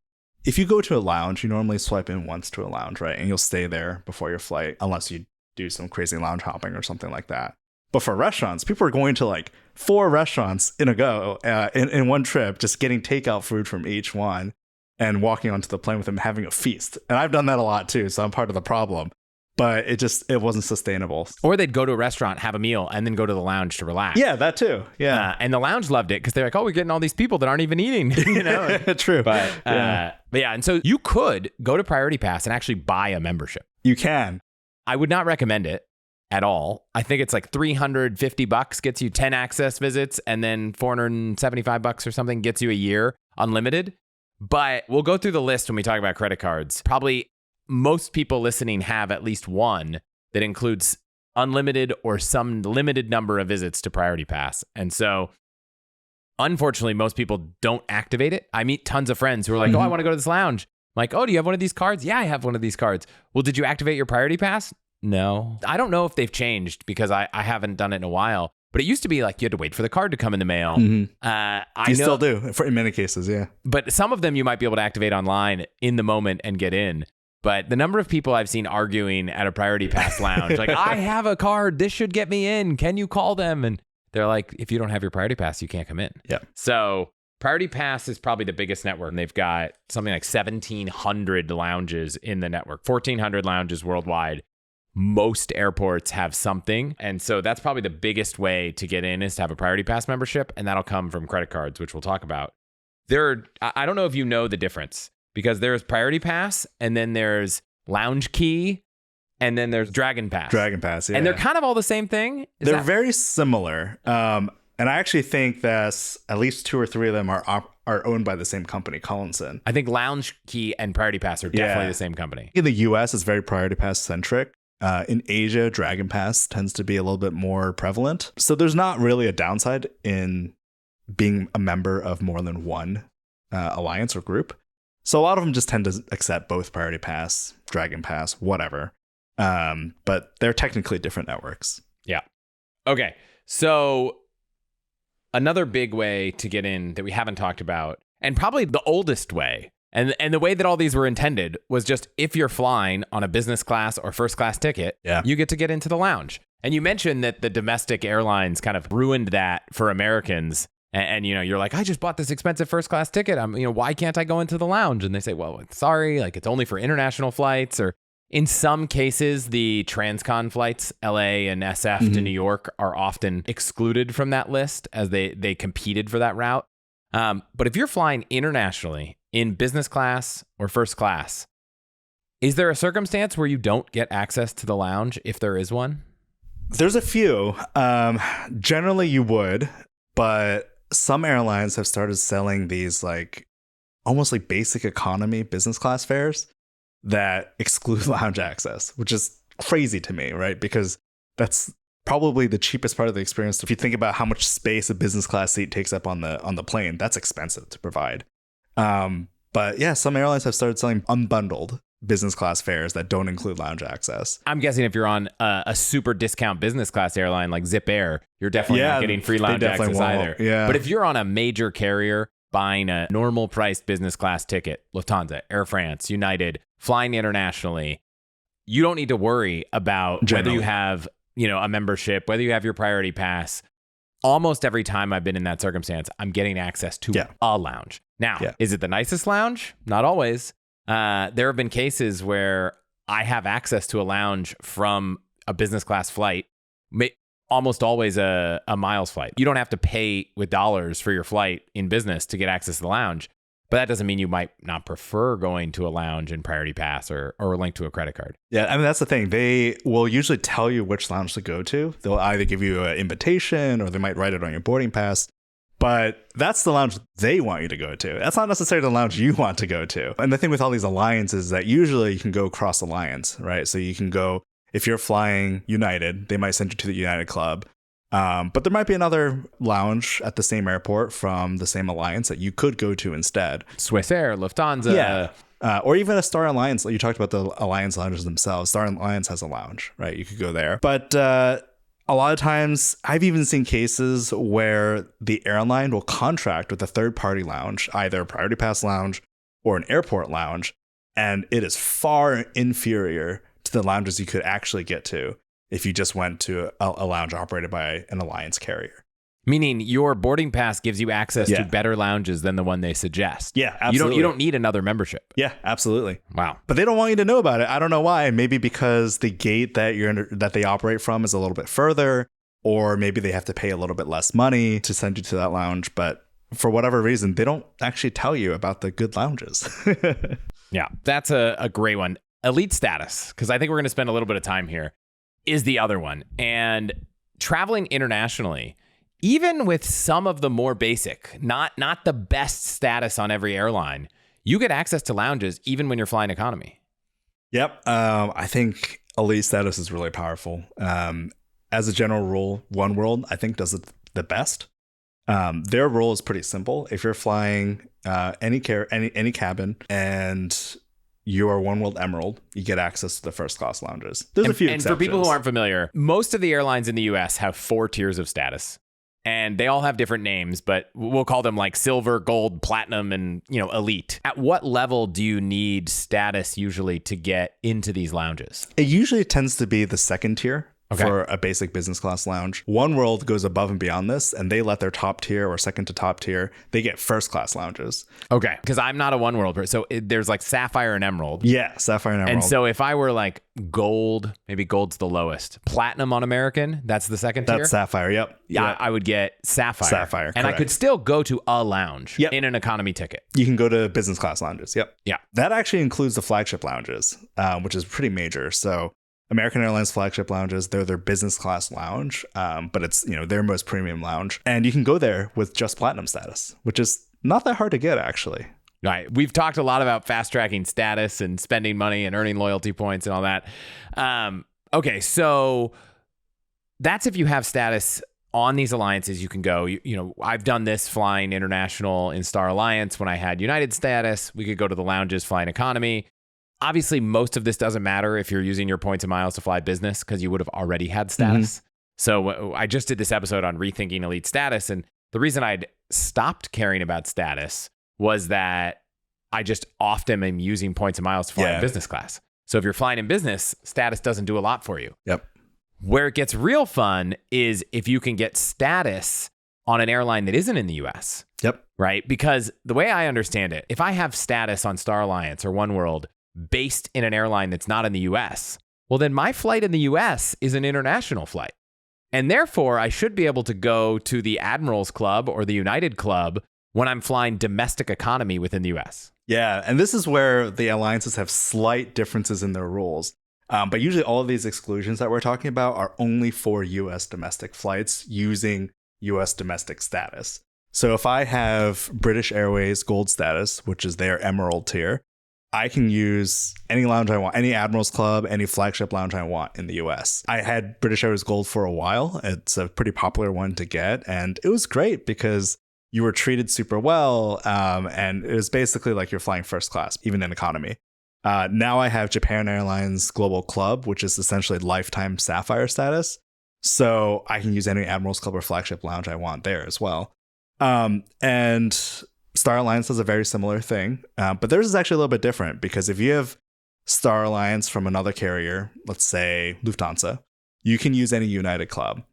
if you go to a lounge, you normally swipe in once to a lounge, right? And you'll stay there before your flight unless you do some crazy lounge hopping or something like that. But for restaurants, people are going to like 4 restaurants in a go in one trip, just getting takeout food from each one and walking onto the plane with them, having a feast. And I've done that a lot too, so I'm part of the problem. But it wasn't sustainable. Or they'd go to a restaurant, have a meal, and then go to the lounge to relax. Yeah, that too. Yeah. And the lounge loved it because they're like, oh, we're getting all these people that aren't even eating. True. But yeah, and so you could go to Priority Pass and actually buy a membership. You can. I would not recommend it at all. I think it's like $350 gets you 10 access visits, and then $475 or something gets you a year unlimited. But we'll go through the list when we talk about credit cards. Probably most people listening have at least one that includes unlimited or some limited number of visits to Priority Pass. And so, unfortunately, most people don't activate it. I meet tons of friends who are like, oh, I want to go to this lounge. I'm like, oh, do you have one of these cards? Yeah, I have one of these cards. Well, did you activate your Priority Pass? No. I don't know if they've changed because I haven't done it in a while. But it used to be like you had to wait for the card to come in the mail. You still do in many cases, yeah. But some of them you might be able to activate online in the moment and get in. But the number of people I've seen arguing at a Priority Pass lounge, like, I have a card, this should get me in. Can you call them? And they're like, if you don't have your Priority Pass, you can't come in. Yeah. So Priority Pass is probably the biggest network. And they've got something like 1,700 lounges in the network, 1,400 lounges worldwide. Most airports have something. And so that's probably the biggest way to get in is to have a Priority Pass membership. And that'll come from credit cards, which we'll talk about. I don't know if you know the difference. Because there's Priority Pass, and then there's Lounge Key, and then there's Dragon Pass. Dragon Pass, yeah. And they're kind of all the same thing. They're very similar. And I actually think that at least 2 or 3 of them are owned by the same company, Collinson. I think Lounge Key and Priority Pass are definitely the same company. In the US, it's very Priority Pass centric. In Asia, Dragon Pass tends to be a little bit more prevalent. So there's not really a downside in being a member of more than one alliance or group. So a lot of them just tend to accept both Priority Pass, Dragon Pass, whatever. But they're technically different networks. Yeah. Okay. So another big way to get in that we haven't talked about, and probably the oldest way, and the way that all these were intended was just if you're flying on a business class or first class ticket, you get into the lounge. And you mentioned that the domestic airlines kind of ruined that for Americans. And you're like, I just bought this expensive first class ticket. Why can't I go into the lounge? And they say, well, sorry, like it's only for international flights, or in some cases, the transcon flights, LA and SF to New York, are often excluded from that list as they competed for that route. But if you're flying internationally in business class or first class, is there a circumstance where you don't get access to the lounge if there is one? There's a few. Generally, you would, but some airlines have started selling these like almost like basic economy business class fares that exclude lounge access, which is crazy to me, right? Because that's probably the cheapest part of the experience. If you think about how much space a business class seat takes up on the plane, that's expensive to provide. But yeah, some airlines have started selling unbundled business class fares that don't include lounge access. I'm guessing if you're on a super discount business class airline like Zip Air, you're definitely not getting free lounge access either. Yeah. But if you're on a major carrier buying a normal priced business class ticket, Lufthansa, Air France, United, flying internationally, you don't need to worry about whether you have, a membership, whether you have your priority pass. Almost every time I've been in that circumstance, I'm getting access to a lounge. Now, is it the nicest lounge? Not always. There have been cases where I have access to a lounge from a business class flight, almost always a miles flight. You don't have to pay with dollars for your flight in business to get access to the lounge, but that doesn't mean you might not prefer going to a lounge in Priority Pass or linked to a credit card. Yeah, I mean, that's the thing. They will usually tell you which lounge to go to. They'll either give you an invitation or they might write it on your boarding pass. But that's the lounge they want you to go to. That's not necessarily the lounge you want to go to. And the thing with all these alliances is that usually you can go cross alliance, right? So you can go, if you're flying United, they might send you to the United Club. But there might be another lounge at the same airport from the same alliance that you could go to instead. Swiss Air, Lufthansa. Yeah. Or even a Star Alliance. You talked about the alliance lounges themselves. Star Alliance has a lounge, right? You could go there. But a lot of times, I've even seen cases where the airline will contract with a third-party lounge, either a Priority Pass lounge or an airport lounge, and it is far inferior to the lounges you could actually get to if you just went to a lounge operated by an alliance carrier. Meaning your boarding pass gives you access to better lounges than the one they suggest. Yeah, absolutely. You don't need another membership. Yeah, absolutely. Wow. But they don't want you to know about it. I don't know why. Maybe because the gate that they operate from is a little bit further, or maybe they have to pay a little bit less money to send you to that lounge. But for whatever reason, they don't actually tell you about the good lounges. Yeah, that's a great one. Elite status, because I think we're going to spend a little bit of time here, is the other one. And traveling internationally, even with some of the more basic, not the best status on every airline, you get access to lounges even when you're flying economy. Yep. I think elite status is really powerful. As a general rule, oneworld, I think, does it the best. Their rule is pretty simple. If you're flying any cabin and you are oneworld Emerald, you get access to the first class lounges. There's a few exceptions. And for people who aren't familiar, most of the airlines in the US have 4 tiers of status. And they all have different names, but we'll call them like silver, gold, platinum, and elite. At what level do you need status usually to get into these lounges? It usually tends to be the second tier. For a basic business class lounge. oneworld goes above and beyond this, and they let their top tier or second to top tier, they get first class lounges. Okay, because I'm not a oneworld person. So there's like Sapphire and Emerald. Yeah, Sapphire and Emerald. And so if I were like gold, maybe gold's the lowest. Platinum on American, that's the second tier? That's Sapphire, yep. Yeah, I would get Sapphire. Sapphire, and correct. I could still go to a lounge in an economy ticket. You can go to business class lounges, yep. Yeah. That actually includes the flagship lounges, which is pretty major. So American Airlines flagship lounges, they're their business class lounge, but it's their most premium lounge. And you can go there with just platinum status, which is not that hard to get, actually. Right. We've talked a lot about fast tracking status and spending money and earning loyalty points and all that. Okay, so that's if you have status on these alliances. You can go. I've done this flying international in Star Alliance when I had United status. We could go to the lounges flying economy. Obviously, most of this doesn't matter if you're using your points and miles to fly business because you would have already had status. So I just did this episode on rethinking elite status. And the reason I'd stopped caring about status was that I just often am using points and miles to fly in business class. So if you're flying in business, status doesn't do a lot for you. Yep. Where it gets real fun is if you can get status on an airline that isn't in the US. Yep. Right? Because the way I understand it, if I have status on Star Alliance or Oneworld based in an airline that's not in the US, well, then my flight in the US is an international flight. And therefore, I should be able to go to the Admirals Club or the United Club when I'm flying domestic economy within the US. Yeah, and this is where the alliances have slight differences in their rules. But usually all of these exclusions that we're talking about are only for US domestic flights using US domestic status. So if I have British Airways Gold status, which is their Emerald tier, I can use any lounge I want, any Admirals Club, any flagship lounge I want in the US. I had British Airways Gold for a while. It's a pretty popular one to get. And it was great because you were treated super well. And it was basically like you're flying first class, even in economy. Now I have Japan Airlines Global Club, which is essentially lifetime Sapphire status. So I can use any Admirals Club or flagship lounge I want there as well. And Star Alliance does a very similar thing, but theirs is actually a little bit different because if you have Star Alliance from another carrier, let's say Lufthansa, you can use any United Club.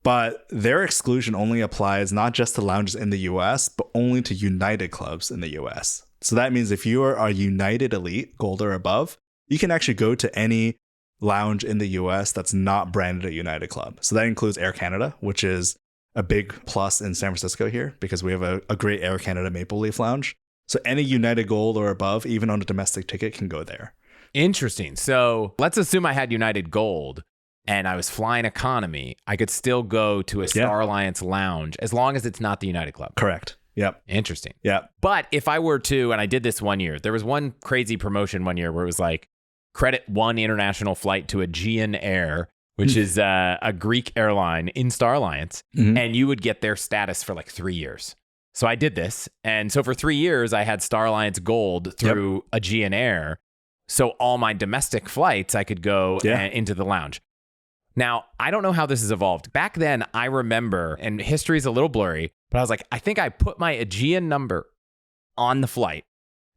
But their exclusion only applies not just to lounges in the US, but only to United Clubs in the US. So that means if you are a United Elite, Gold or above, you can actually go to any lounge in the US that's not branded a United Club. So that includes Air Canada, which is a big plus in San Francisco here because we have a great Air Canada Maple Leaf lounge. So any United Gold or above, even on a domestic ticket, can go there. Interesting. So let's assume I had United Gold and I was flying economy. I could still go to a Star Alliance lounge as long as it's not the United Club. Correct. Yep. Interesting. Yep. But if I were to, and I did this one year, there was one crazy promotion one year where it was like credit one international flight to Aegean Air, which is a Greek airline in Star Alliance, and you would get their status for like 3 years. So I did this. And so for 3 years, I had Star Alliance Gold through Aegean Air. So all my domestic flights, I could go into the lounge. Now, I don't know how this has evolved. Back then, I remember, and history's a little blurry, but I was like, I think I put my Aegean number on the flight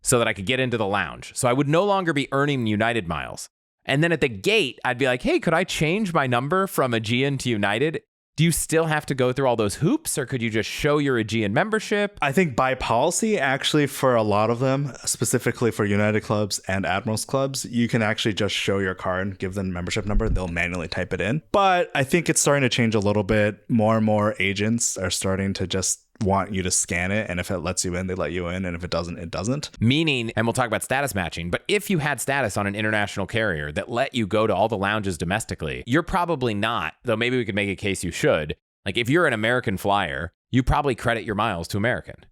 so that I could get into the lounge. So I would no longer be earning United miles. And then at the gate, I'd be like, hey, could I change my number from Aegean to United? Do you still have to go through all those hoops, or could you just show your Aegean membership? I think by policy, actually, for a lot of them, specifically for United Clubs and Admirals Clubs, you can actually just show your card, give them a membership number, they'll manually type it in. But I think it's starting to change a little bit. More and more agents are starting to just want you to scan it, and if it lets you in, they let you in, and if it doesn't, it doesn't. Meaning, and we'll talk about status matching, but if you had status on an international carrier that let you go to all the lounges domestically, you're probably not, though maybe we could make a case you should. Like if you're an American flyer, you probably credit your miles to American.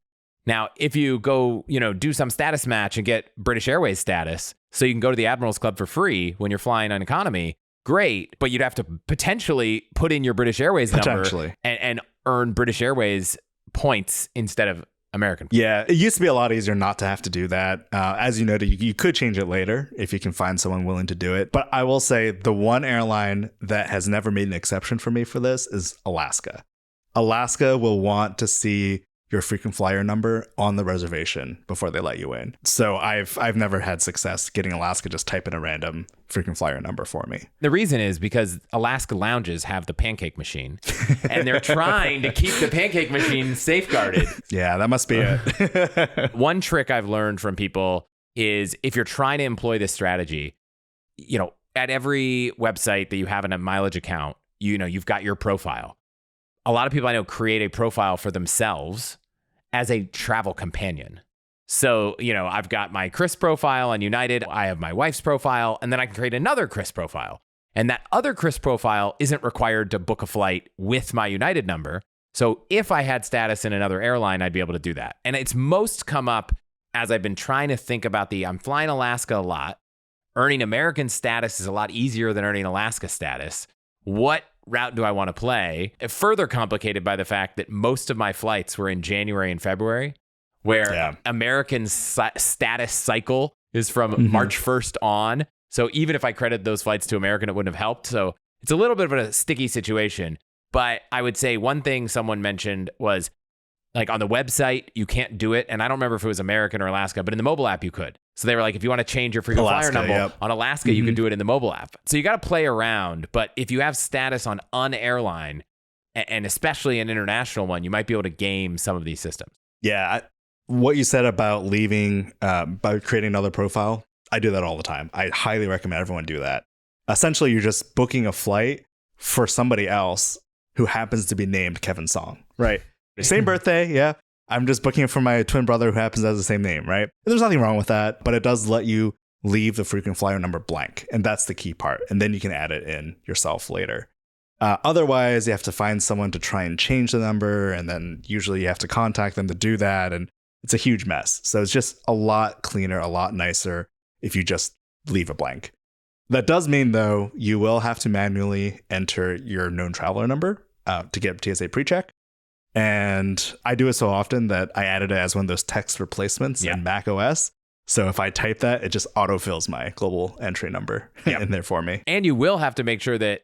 Now, if you go, do some status match and get British Airways status, so you can go to the Admirals Club for free when you're flying on economy, great, but you'd have to potentially put in your British Airways number and earn British Airways points instead of American. Yeah, it used to be a lot easier not to have to do that. As you noted, you could change it later if you can find someone willing to do it. But I will say the one airline that has never made an exception for me for this is Alaska. Alaska will want to see your frequent flyer number on the reservation before they let you in. So I've never had success getting Alaska just type in a random frequent flyer number for me. The reason is because Alaska lounges have the pancake machine and they're trying to keep the pancake machine safeguarded. Yeah, that must be it. One trick I've learned from people is if you're trying to employ this strategy, at every website that you have in a mileage account, you've got your profile. A lot of people I know create a profile for themselves as a travel companion. So, I've got my Chris profile on United, I have my wife's profile, and then I can create another Chris profile. And that other Chris profile isn't required to book a flight with my United number. So if I had status in another airline, I'd be able to do that. And it's most come up as I've been trying to think about I'm flying Alaska a lot. Earning American status is a lot easier than earning Alaska status. What route do I want to play? Further complicated by the fact that most of my flights were in January and February, where American status cycle is from March 1st on. So even if I credited those flights to American, it wouldn't have helped. So it's a little bit of a sticky situation. But I would say one thing someone mentioned was like on the website, you can't do it. And I don't remember if it was American or Alaska, but in the mobile app, you could. So they were like, if you want to change your frequent flyer number on Alaska, you can do it in the mobile app. So you got to play around. But if you have status on an airline, and especially an international one, you might be able to game some of these systems. Yeah. What you said about leaving, by creating another profile, I do that all the time. I highly recommend everyone do that. Essentially, you're just booking a flight for somebody else who happens to be named Kevin Song, right? Same birthday, yeah. I'm just booking it for my twin brother who happens to have the same name, right? There's nothing wrong with that, but it does let you leave the frequent flyer number blank. And that's the key part. And then you can add it in yourself later. Otherwise, you have to find someone to try and change the number. And then usually you have to contact them to do that. And it's a huge mess. So it's just a lot cleaner, a lot nicer if you just leave it blank. That does mean, though, you will have to manually enter your known traveler number to get TSA PreCheck. And I do it so often that I added it as one of those text replacements in Mac OS. So if I type that, it just autofills my global entry number in there for me. And you will have to make sure that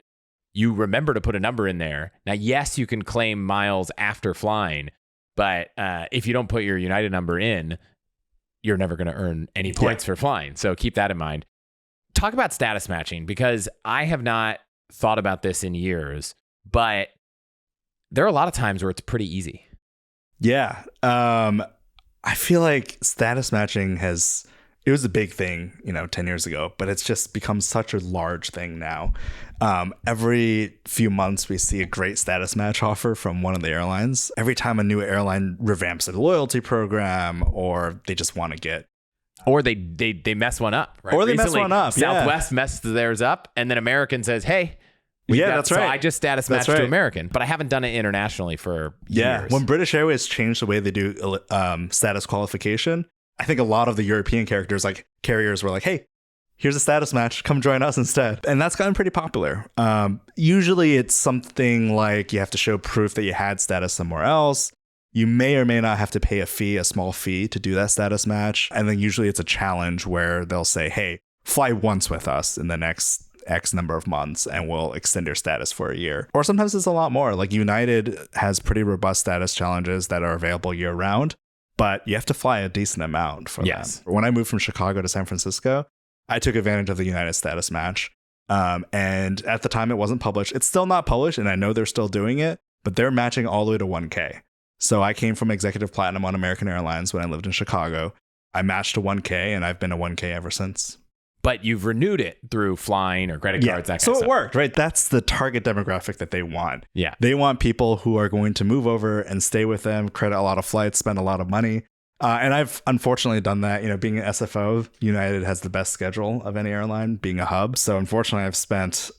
you remember to put a number in there. Now, yes, you can claim miles after flying, but if you don't put your United number in, you're never going to earn any points for flying. So keep that in mind. Talk about status matching, because I have not thought about this in years, but there are a lot of times where it's pretty easy. Yeah. I feel like status matching it was a big thing, 10 years ago, but it's just become such a large thing now. Every few months, we see a great status match offer from one of the airlines. Every time a new airline revamps a loyalty program, or they just want to get... Or they mess one up, right? Or they mess one up, Southwest messed theirs up, and then American says, hey... that's right. So I just status matched to American, but I haven't done it internationally for years. When British Airways changed the way they do status qualification, I think a lot of the European carriers were like, hey, here's a status match, come join us instead. And that's gotten pretty popular. Usually it's something like you have to show proof that you had status somewhere else. You may or may not have to pay a small fee to do that status match. And then usually it's a challenge where they'll say, hey, fly once with us in the next X number of months and we'll extend your status for a year. Or sometimes it's a lot more. Like United has pretty robust status challenges that are available year round, but you have to fly a decent amount for them. When I moved from Chicago to San Francisco, I took advantage of the United status match. And at the time it wasn't published. It's still not published, and I know they're still doing it, but they're matching all the way to 1K. So I came from Executive Platinum on American Airlines when I lived in Chicago. I matched to 1K, and I've been a 1K ever since. But you've renewed it through flying or credit cards, that kind so of stuff. So it worked, right? That's the target demographic that they want. Yeah. They want people who are going to move over and stay with them, credit a lot of flights, spend a lot of money. And I've unfortunately done that. Being an SFO, United has the best schedule of any airline, being a hub. So unfortunately, I've spent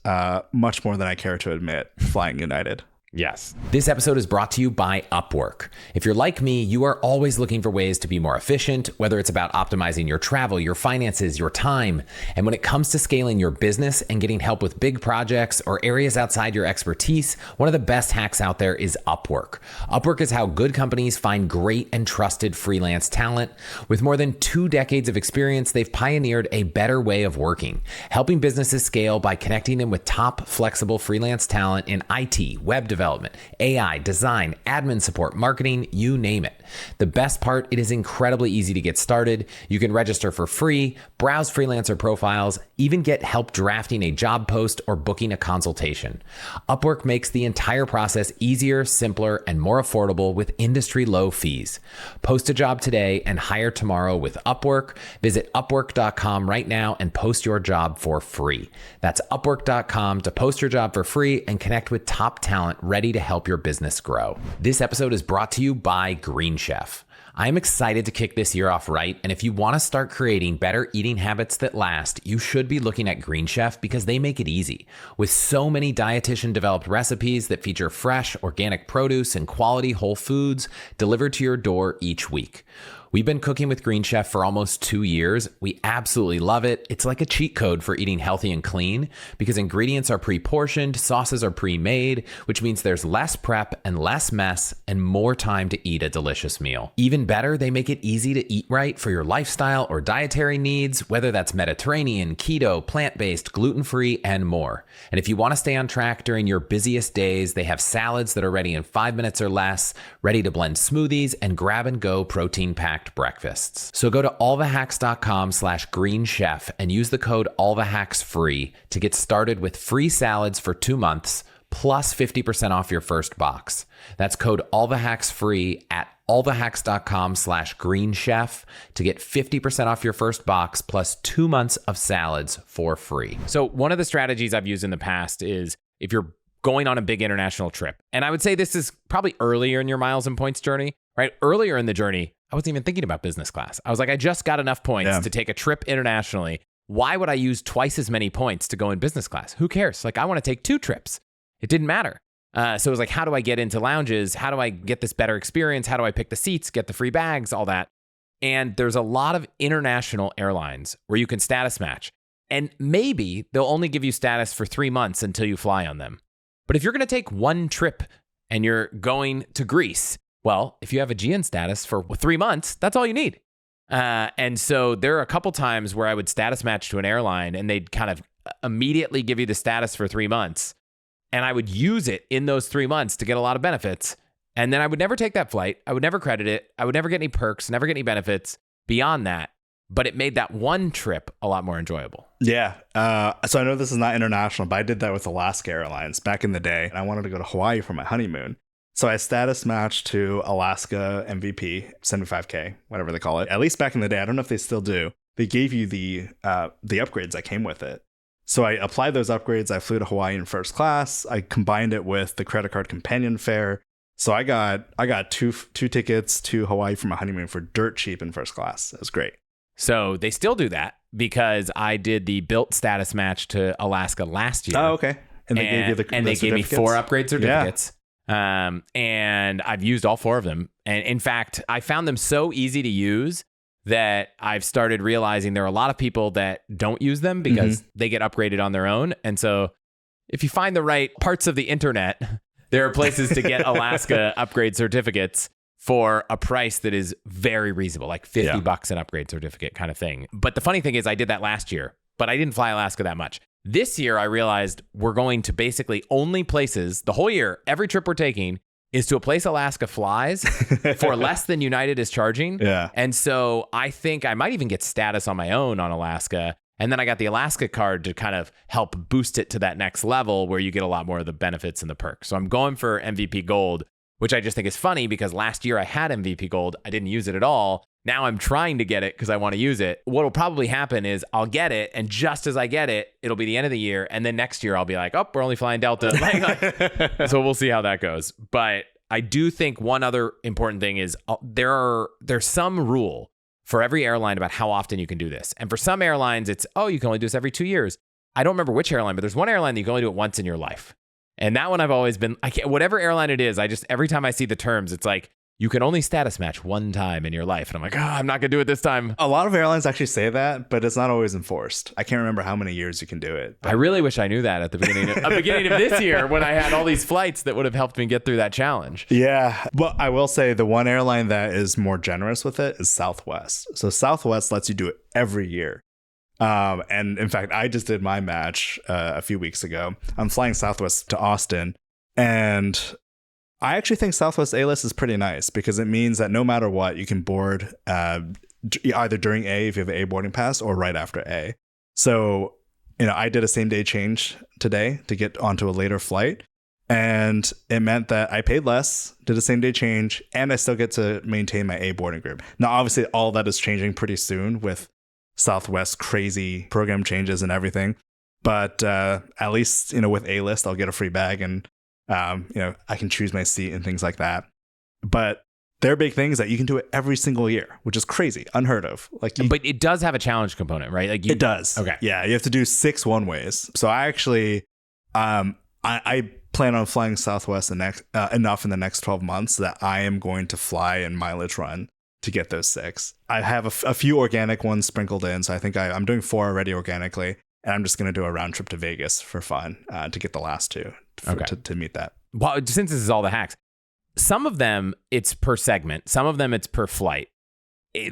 much more than I care to admit flying United. Yes. This episode is brought to you by Upwork. If you're like me, you are always looking for ways to be more efficient, whether it's about optimizing your travel, your finances, your time. And when it comes to scaling your business and getting help with big projects or areas outside your expertise, one of the best hacks out there is Upwork. Upwork is how good companies find great and trusted freelance talent. With more than 2 decades of experience, they've pioneered a better way of working, helping businesses scale by connecting them with top flexible freelance talent in IT, web development, AI, design, admin support, marketing, you name it. The best part, it is incredibly easy to get started. You can register for free, browse freelancer profiles, even get help drafting a job post or booking a consultation. Upwork makes the entire process easier, simpler, and more affordable with industry low fees. Post a job today and hire tomorrow with Upwork. Visit upwork.com right now and post your job for free. That's upwork.com to post your job for free and connect with top talent ready to help your business grow. This episode is brought to you by Green Chef. I am excited to kick this year off right, and if you want to start creating better eating habits that last, you should be looking at Green Chef because they make it easy. With so many dietitian-developed recipes that feature fresh, organic produce and quality whole foods delivered to your door each week. We've been cooking with Green Chef for almost 2 years. We absolutely love it. It's like a cheat code for eating healthy and clean because ingredients are pre-portioned, sauces are pre-made, which means there's less prep and less mess and more time to eat a delicious meal. Even better, they make it easy to eat right for your lifestyle or dietary needs, whether that's Mediterranean, keto, plant-based, gluten-free, and more. And if you want to stay on track during your busiest days, they have salads that are ready in 5 minutes or less, ready to blend smoothies, and grab-and-go protein-packed breakfasts. So go to allthehacks.com/greenchef and use the code allthehacksfree to get started with free salads for 2 months plus 50% off your first box. That's code allthehacksfree at allthehacks.com/greenchef to get 50% off your first box plus 2 months of salads for free. So one of the strategies I've used in the past is if you're going on a big international trip, and I would say this is probably earlier in your miles and points journey, right? Earlier in the journey, I wasn't even thinking about business class. I was like, I just got enough points to take a trip internationally. Why would I use twice as many points to go in business class? Who cares? Like, I want to take 2 trips. It didn't matter. So it was like, how do I get into lounges? How do I get this better experience? How do I pick the seats, get the free bags, all that? And there's a lot of international airlines where you can status match. And maybe they'll only give you status for 3 months until you fly on them. But if you're going to take 1 trip and you're going to Greece, well, if you have Aegean status for 3 months, that's all you need. And so there are a couple times where I would status match to an airline and they'd kind of immediately give you the status for 3 months. And I would use it in those 3 months to get a lot of benefits. And then I would never take that flight. I would never credit it. I would never get any perks, never get any benefits beyond that. But it made that one trip a lot more enjoyable. Yeah. So I know this is not international, but I did that with Alaska Airlines back in the day. And I wanted to go to Hawaii for my honeymoon. So I status matched to Alaska MVP, 75K, whatever they call it. At least back in the day, I don't know if they still do. They gave you the upgrades that came with it. So I applied those upgrades. I flew to Hawaii in first class. I combined it with the credit card companion fare. So I got two tickets to Hawaii for my honeymoon for dirt cheap in first class. It was great. So they still do that because I did the built status match to Alaska last year. Oh, okay. And they gave you they gave me 4 upgrade certificates. Yeah. And I've used all 4 of them. And in fact, I found them so easy to use that I've started realizing there are a lot of people that don't use them because they get upgraded on their own. And so if you find the right parts of the internet, there are places to get Alaska upgrade certificates for a price that is very reasonable, like $50 an upgrade certificate kind of thing. But the funny thing is I did that last year, but I didn't fly Alaska that much. This year, I realized we're going to basically only places the whole year, every trip we're taking is to a place Alaska flies for less than United is charging. Yeah. And so I think I might even get status on my own on Alaska. And then I got the Alaska card to kind of help boost it to that next level where you get a lot more of the benefits and the perks. So I'm going for MVP Gold, which I just think is funny because last year I had MVP Gold. I didn't use it at all. Now I'm trying to get it because I want to use it. What will probably happen is I'll get it. And just as I get it, it'll be the end of the year. And then next year I'll be like, oh, we're only flying Delta. So we'll see how that goes. But I do think one other important thing is there's some rule for every airline about how often you can do this. And for some airlines, it's, oh, you can only do this every 2 years. I don't remember which airline, but there's one airline that you can only do it once in your life. And that one I've always been, whatever airline it is, every time I see the terms, it's like, you can only status match one time in your life. And I'm like, I'm not going to do it this time. A lot of airlines actually say that, but it's not always enforced. I can't remember how many years you can do it. But I really wish I knew that at the beginning of this year when I had all these flights that would have helped me get through that challenge. Yeah. But I will say the one airline that is more generous with it is Southwest. So Southwest lets you do it every year. And in fact, I just did my match a few weeks ago. I'm flying Southwest to Austin, and I actually think Southwest A-List is pretty nice because it means that no matter what, you can board either during A if you have an A boarding pass or right after A. So, I did a same day change today to get onto a later flight, and it meant that I paid less, did a same day change, and I still get to maintain my A boarding group. Now, obviously, all that is changing pretty soon with Southwest crazy program changes and everything. But at least, with A-List, I'll get a free bag and I can choose my seat and things like that. But their big thing is that you can do it every single year, which is crazy, unheard of. But it does have a challenge component, right? It does. Okay. Yeah, you have to do 6 one-ways. So I actually, I plan on flying Southwest enough in the next 12 months that I am going to fly and mileage run to get those 6. I have a few organic ones sprinkled in, so I think I'm doing 4 already organically, and I'm just going to do a round trip to Vegas for fun to get the last 2 to meet that. Well, since this is all the hacks, some of them it's per segment, some of them it's per flight.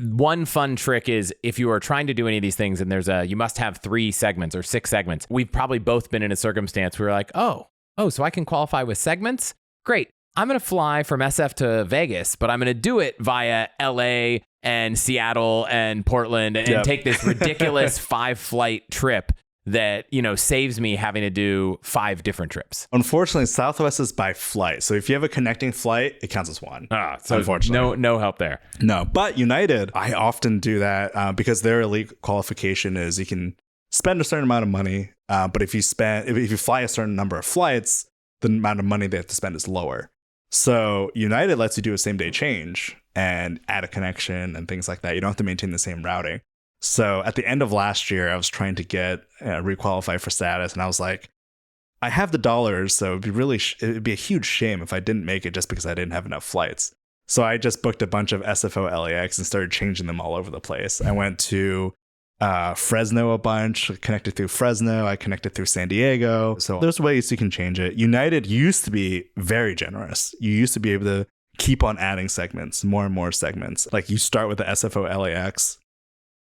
One fun trick is if you are trying to do any of these things and you must have 3 segments or 6 segments. We've probably both been in a circumstance where we're like, oh, so I can qualify with segments? Great. I'm going to fly from SF to Vegas, but I'm going to do it via LA and Seattle and Portland and take this ridiculous 5-flight trip that, saves me having to do 5 different trips. Unfortunately, Southwest is by flight. So if you have a connecting flight, it counts as 1. So unfortunately. No help there. No, but United, I often do that because their elite qualification is you can spend a certain amount of money, but if you fly a certain number of flights, the amount of money they have to spend is lower. So United lets you do a same-day change and add a connection and things like that. You don't have to maintain the same routing. So at the end of last year, I was trying to get requalified for status, and I was like, I have the dollars, so it'd be a huge shame if I didn't make it just because I didn't have enough flights. So I just booked a bunch of SFO LAX and started changing them all over the place. I went to Fresno a bunch, connected through Fresno. I connected through San Diego. So there's ways you can change it. United used to be very generous. You used to be able to keep on adding segments, more and more segments. Like you start with the SFO LAX,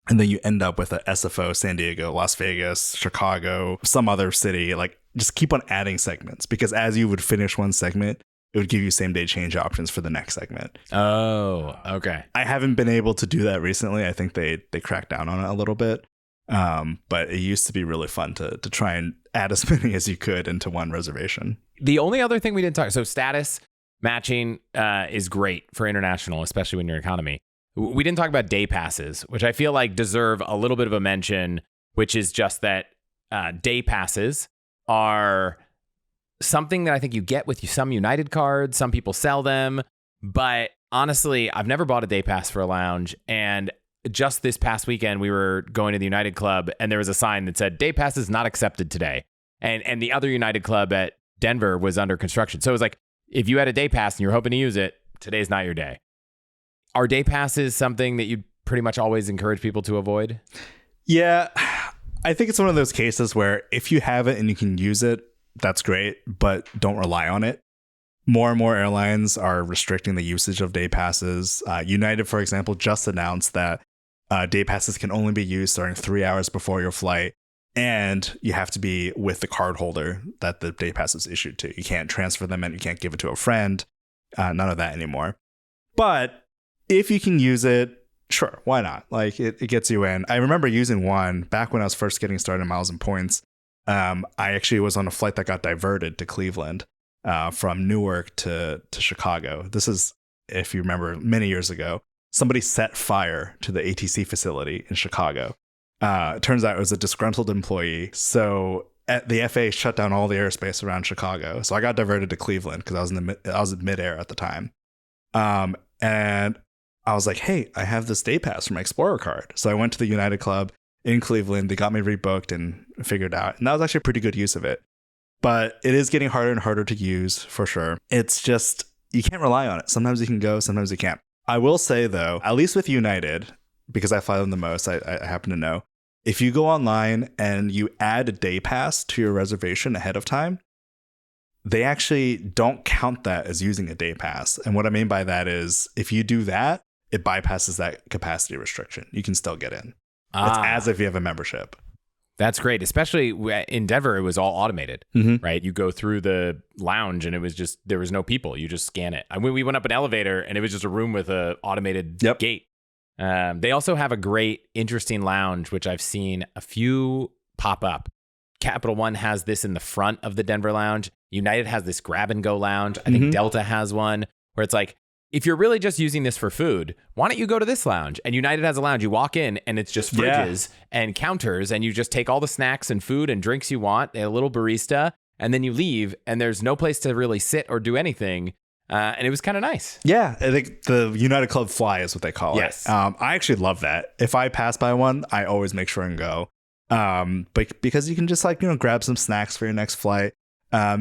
and then you end up with a SFO San Diego, Las Vegas, Chicago, some other city. Like just keep on adding segments, because as you would finish one segment, it would give you same day change options for the next segment. Oh, okay. I haven't been able to do that recently. I think they cracked down on it a little bit. But it used to be really fun to try and add as many as you could into one reservation. The only other thing we didn't talk, so status matching is great for international, especially when you're economy. We didn't talk about day passes, which I feel like deserve a little bit of a mention, which is just that day passes are something that I think you get with some United cards. Some people sell them, but honestly, I've never bought a day pass for a lounge. And just this past weekend, we were going to the United Club, and there was a sign that said, day pass is not accepted today. And the other United Club at Denver was under construction. So it was like, if you had a day pass and you're hoping to use it, today's not your day. Are day passes something that you pretty much always encourage people to avoid? Yeah, I think it's one of those cases where if you have it and you can use it, that's great, but don't rely on it. More and more airlines are restricting the usage of day passes. United, for example, just announced that day passes can only be used starting 3 hours before your flight, and you have to be with the card holder that the day pass is issued to. You can't transfer them and you can't give it to a friend. None of that anymore. But if you can use it, sure, why not? Like it gets you in. I remember using one back when I was first getting started in Miles and Points. I actually was on a flight that got diverted to Cleveland from Newark to Chicago. This is, if you remember, many years ago. Somebody set fire to the ATC facility in Chicago. It turns out it was a disgruntled employee. So the FAA shut down all the airspace around Chicago. So I got diverted to Cleveland because I was in midair at the time. And I was like, hey, I have this day pass for my Explorer card. So I went to the United Club in Cleveland. They got me rebooked and figured it out. And that was actually a pretty good use of it. But it is getting harder and harder to use for sure. It's just, you can't rely on it. Sometimes you can go, sometimes you can't. I will say though, at least with United, because I fly them the most, I happen to know, if you go online and you add a day pass to your reservation ahead of time, they actually don't count that as using a day pass. And what I mean by that is if you do that, it bypasses that capacity restriction. You can still get in. It's as if you have a membership. That's great. Especially in Denver, it was all automated, right? You go through the lounge and it was just, there was no people. You just scan it. We went up an elevator and it was just a room with a automated gate. They also have a great, interesting lounge, which I've seen a few pop up. Capital One has this in the front of the Denver lounge. United has this grab and go lounge. I think Delta has one where it's like, if you're really just using this for food, why don't you go to this lounge? And United has a lounge. You walk in and it's just fridges and counters, and you just take all the snacks and food and drinks you want, a little barista, and then you leave and there's no place to really sit or do anything. And it was kind of nice. Yeah. I think the United Club Fly is what they call it. I actually love that. If I pass by one, I always make sure and go. But because you can just grab some snacks for your next flight.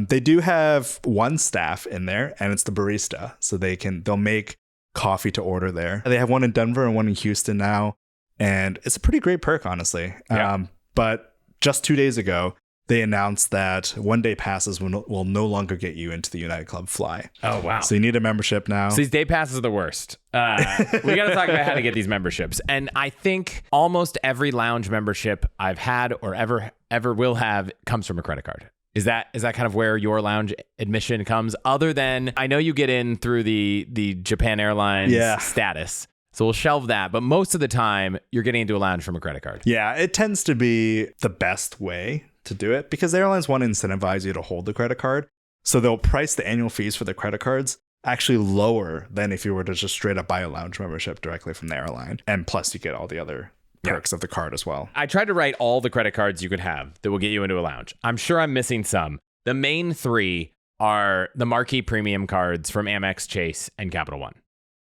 They do have one staff in there, and it's the barista. So they'll make coffee to order there. They have one in Denver and one in Houston now, and it's a pretty great perk, honestly. Yeah. But just 2 days ago, they announced that one-day passes will no longer get you into the United Club fly. Oh, wow. So you need a membership now. So these day passes are the worst. We got to talk about how to get these memberships. And I think almost every lounge membership I've had or ever will have comes from a credit card. Is that kind of where your lounge admission comes? Other than, I know you get in through the Japan Airlines status. So we'll shelve that. But most of the time, you're getting into a lounge from a credit card. Yeah, it tends to be the best way to do it because the airlines want to incentivize you to hold the credit card. So they'll price the annual fees for the credit cards actually lower than if you were to just straight up buy a lounge membership directly from the airline. And plus you get all the other perks of the card as well. I tried to write all the credit cards you could have that will get you into a lounge. I'm sure I'm missing some. The main three are the marquee premium cards from Amex, Chase, and Capital One.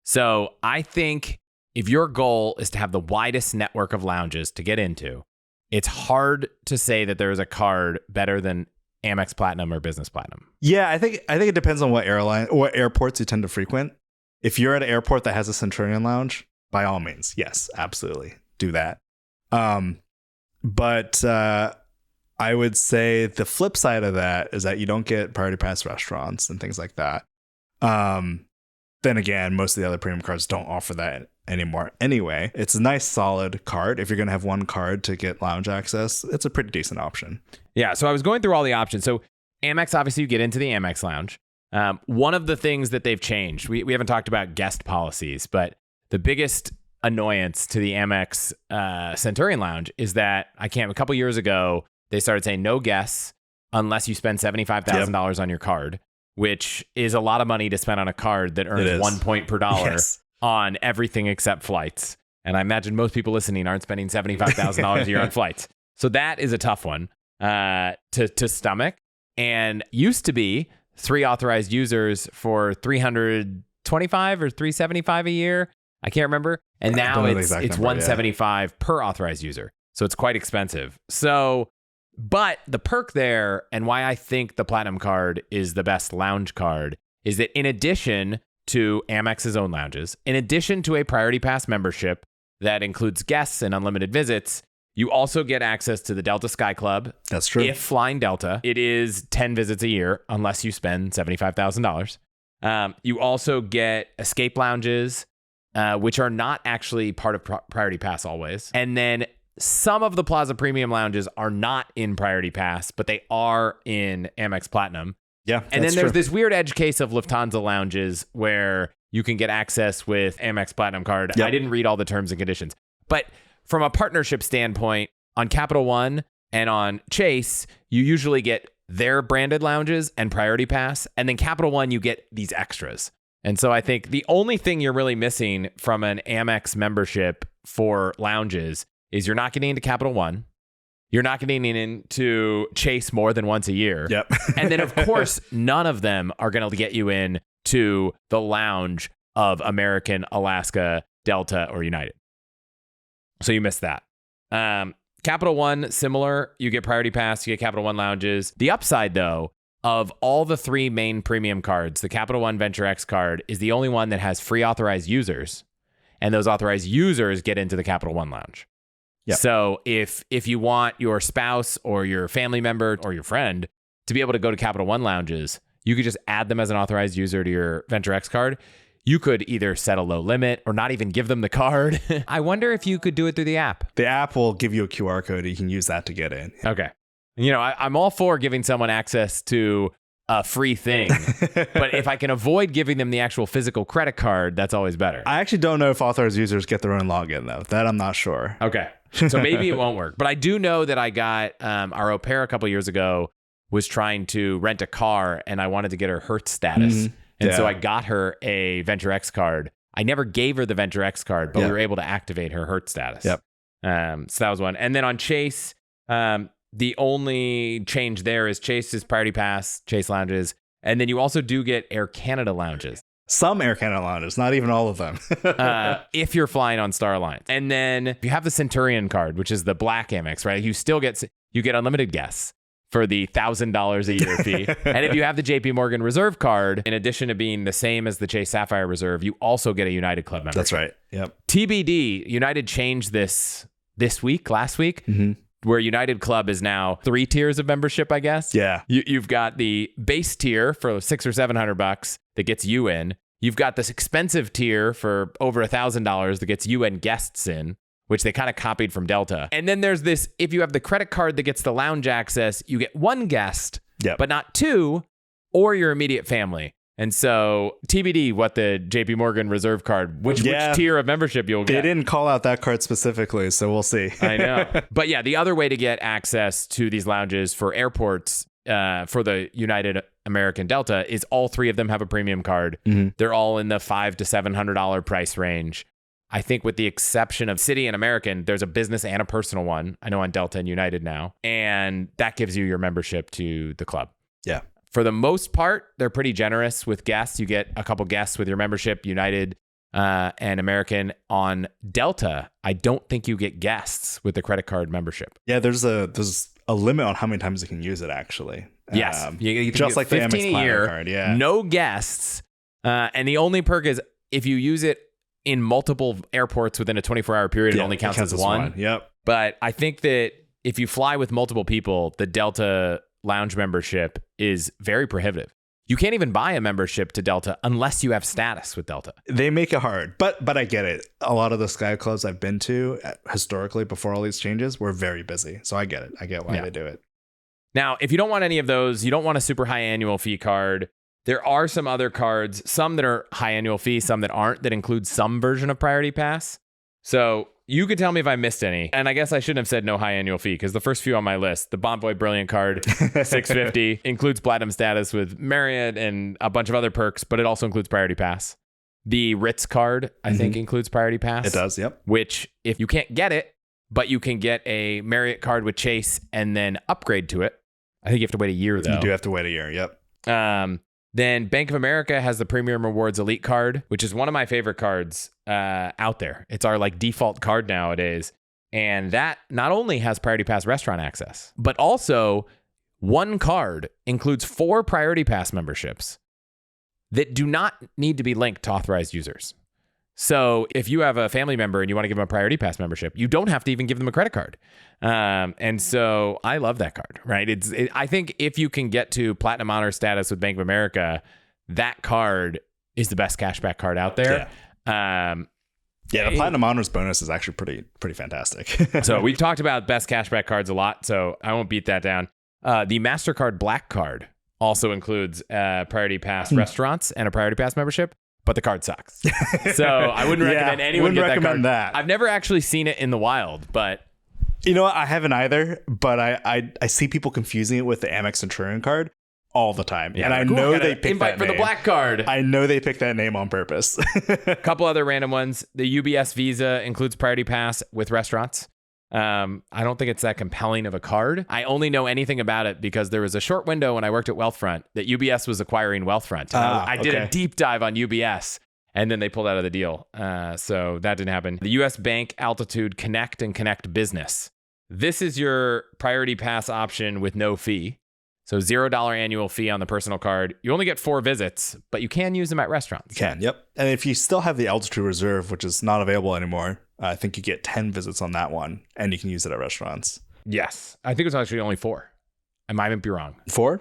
So I think if your goal is to have the widest network of lounges to get into, it's hard to say that there is a card better than Amex Platinum or Business Platinum. Yeah, I think it depends on what airports you tend to frequent. If you're at an airport that has a Centurion lounge, by all means, yes, absolutely, do that. But I would say the flip side of that is that you don't get priority pass restaurants and things like that. Then again, most of the other premium cards don't offer that anymore. Anyway, it's a nice solid card. If you're going to have one card to get lounge access, it's a pretty decent option. Yeah. So I was going through all the options. So Amex, obviously you get into the Amex lounge. One of the things that they've changed, we haven't talked about guest policies, but the biggest annoyance to the Amex Centurion lounge is that a couple years ago, they started saying no guests unless you spend $75,000 on your card, which is a lot of money to spend on a card that earns 1 point per dollar on everything except flights. And I imagine most people listening aren't spending $75,000 a year on flights. So that is a tough one to stomach. And used to be 3 authorized users for $325 or $375 a year. I can't remember. And now it's $175 per authorized user. So it's quite expensive. So, but the perk there and why I think the Platinum card is the best lounge card is that in addition to Amex's own lounges, in addition to a Priority Pass membership that includes guests and unlimited visits, you also get access to the Delta Sky Club. That's true. If flying Delta, it is 10 visits a year unless you spend $75,000. You also get escape lounges, which are not actually part of Priority Pass always. And then some of the Plaza Premium lounges are not in Priority Pass, but they are in Amex Platinum. Yeah, and then there's this weird edge case of Lufthansa lounges where you can get access with Amex Platinum card. Yep. I didn't read all the terms and conditions. But from a partnership standpoint, on Capital One and on Chase, you usually get their branded lounges and Priority Pass. And then Capital One, you get these extras. And so I think the only thing you're really missing from an Amex membership for lounges is you're not getting into Capital One. You're not getting into Chase more than once a year. Yep. And then, of course, none of them are going to get you in to the lounge of American, Alaska, Delta, or United. So you missed that. Capital One, similar. You get Priority Pass, you get Capital One lounges. The upside, though, of all the 3 main premium cards, the Capital One Venture X card is the only one that has free authorized users. And those authorized users get into the Capital One lounge. Yep. So if you want your spouse or your family member or your friend to be able to go to Capital One lounges, you could just add them as an authorized user to your Venture X card. You could either set a low limit or not even give them the card. I wonder if you could do it through the app. The app will give you a QR code. You can use that to get in. Okay. You know, I'm all for giving someone access to a free thing. But if I can avoid giving them the actual physical credit card, that's always better. I actually don't know if authorized users get their own login, though. That I'm not sure. Okay. So maybe it won't work. But I do know that I got our au pair a couple years ago was trying to rent a car and I wanted to get her Hertz status. Mm-hmm. And so I got her a Venture X card. I never gave her the Venture X card, but we were able to activate her Hertz status. Yep. So that was one. And then on Chase, the only change there is Chase's Priority Pass, Chase lounges. And then you also do get Air Canada lounges. Some Air Canada lounges, not even all of them. If you're flying on Star Alliance. And then if you have the Centurion card, which is the black Amex, right? You still get unlimited guests, for the $1,000 a year fee. And if you have the JP Morgan Reserve card, in addition to being the same as the Chase Sapphire Reserve, you also get a United Club membership. That's right. Yep. TBD, United changed last week, where United Club is now 3 tiers of membership, I guess. Yeah. You've got the base tier for $600 or $700 that gets you in. You've got this expensive tier for over $1,000 that gets you and guests in, which they kind of copied from Delta. And then there's this, if you have the credit card that gets the lounge access, you get 1 guest, but not 2, or your immediate family. And so TBD, what the JP Morgan Reserve card, which tier of membership you'll get. They didn't call out that card specifically, so we'll see. I know. But yeah, the other way to get access to these lounges for airports, for the United, American, Delta, is all 3 of them have a premium card. They're all in the $500 to $700 price range. I think with the exception of City and American, there's a business and a personal one. I know on Delta and United now. And that gives you your membership to the club. Yeah. For the most part, they're pretty generous with guests. You get a couple guests with your membership, United and American. On Delta, I don't think you get guests with the credit card membership. Yeah, there's a limit on how many times you can use it, actually. Yes. You just like the Amex a year card. Yeah. No guests. And the only perk is if you use it in multiple airports within a 24-hour period, it only counts as one. Yep. But I think that if you fly with multiple people, the Delta lounge membership is very prohibitive. You can't even buy a membership to Delta unless you have status with Delta. They make it hard, but I get it. A lot of the Sky Clubs I've been to historically before all these changes were very busy. So I get it. I get why they do it. Now, if you don't want any of those, you don't want a super high annual fee card. There are some other cards, some that are high annual fee, some that aren't, that include some version of Priority Pass. So you could tell me if I missed any. And I guess I shouldn't have said no high annual fee, because the first few on my list, the Bonvoy Brilliant card, $650, includes platinum status with Marriott and a bunch of other perks, but it also includes Priority Pass. The Ritz card, I think, includes Priority Pass. It does, yep. Which, if you can't get it, but you can get a Marriott card with Chase and then upgrade to it. I think you have to wait a year, though. You do have to wait a year, yep. Then Bank of America has the Premium Rewards Elite card, which is one of my favorite cards out there. It's our default card nowadays. And that not only has Priority Pass restaurant access, but also one card includes 4 Priority Pass memberships that do not need to be linked to authorized users. So if you have a family member and you want to give them a Priority Pass membership, you don't have to even give them a credit card. And so I love that card, right? I think if you can get to Platinum Honor status with Bank of America, that card is the best cashback card out there. Yeah, the Platinum Honors bonus is actually pretty fantastic. So we've talked about best cashback cards a lot, so I won't beat that down. The MasterCard Black card also includes Priority Pass restaurants and a Priority Pass membership. But the card sucks. So I wouldn't recommend anyone get that card. I've never actually seen it in the wild, but... You know what? I haven't either, but I see people confusing it with the Amex Centurion card all the time. Yeah, and I know they picked that name. For the black card. I know they picked that name on purpose. A couple other random ones. The UBS Visa includes Priority Pass with restaurants. I don't think it's that compelling of a card. I only know anything about it because there was a short window when I worked at Wealthfront that UBS was acquiring Wealthfront. I did a deep dive on UBS and then they pulled out of the deal. So that didn't happen. The US Bank Altitude Connect and Connect Business. This is your Priority Pass option with no fee. So $0 annual fee on the personal card. You only get 4 visits, but you can use them at restaurants. You can, yep. And if you still have the Altitude Reserve, which is not available anymore, I think you get 10 visits on that one, and you can use it at restaurants. Yes. I think it was actually only 4. I might be wrong. 4?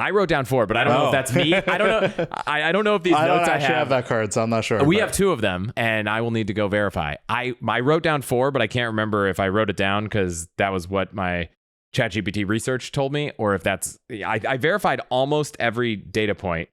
I wrote down 4, but I don't know if that's me. I don't know. I don't know if these notes I have that card, so I'm not sure. We have 2 of them, and I will need to go verify. I wrote down 4, but I can't remember if I wrote it down because that was what my ChatGPT research told me, or if that's... I verified almost every data point.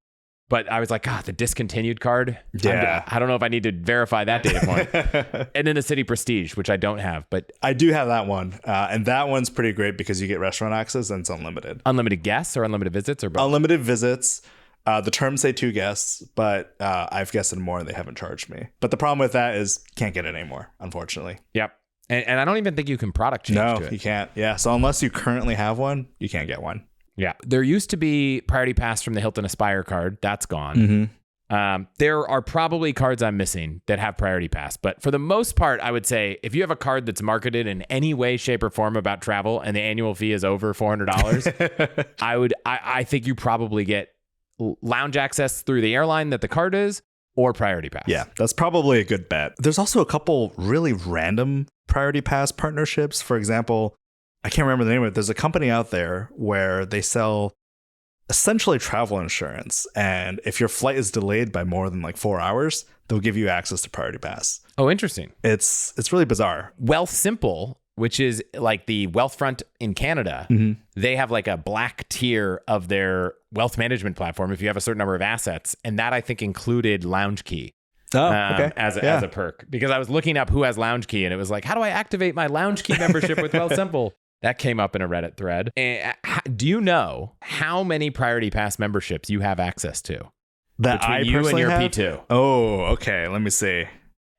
But I was like, God, the discontinued card. Yeah. I don't know if I need to verify that data point. And then the City Prestige, which I don't have, but I do have that one. And that one's pretty great because you get restaurant access and it's unlimited. Unlimited guests or unlimited visits or both? Unlimited visits. The terms say 2 guests, but I've guested more and they haven't charged me. But the problem with that is can't get it anymore, unfortunately. Yep. And I don't even think you can product change to it. No, you can't. Yeah. So unless you currently have one, you can't get one. Yeah. There used to be Priority Pass from the Hilton Aspire card. That's gone. Mm-hmm. There are probably cards I'm missing that have Priority Pass, but for the most part, I would say if you have a card that's marketed in any way, shape, or form about travel and the annual fee is over $400, I think you probably get lounge access through the airline that the card is or Priority Pass. Yeah, that's probably a good bet. There's also a couple really random Priority Pass partnerships. For example, I can't remember the name of it. There's a company out there where they sell essentially travel insurance. And if your flight is delayed by more than like 4 hours, they'll give you access to Priority Pass. Oh, interesting. It's really bizarre. Wealthsimple, which is like the Wealthfront in Canada, they have like a black tier of their wealth management platform if you have a certain number of assets. And that I think included Lounge Key. Okay. As a perk. Because I was looking up who has Lounge Key and it was like, how do I activate my Lounge Key membership with Wealthsimple? That came up in a Reddit thread. And do you know how many Priority Pass memberships you have access to? That between I you and your have? P2. Oh, okay. Let me see.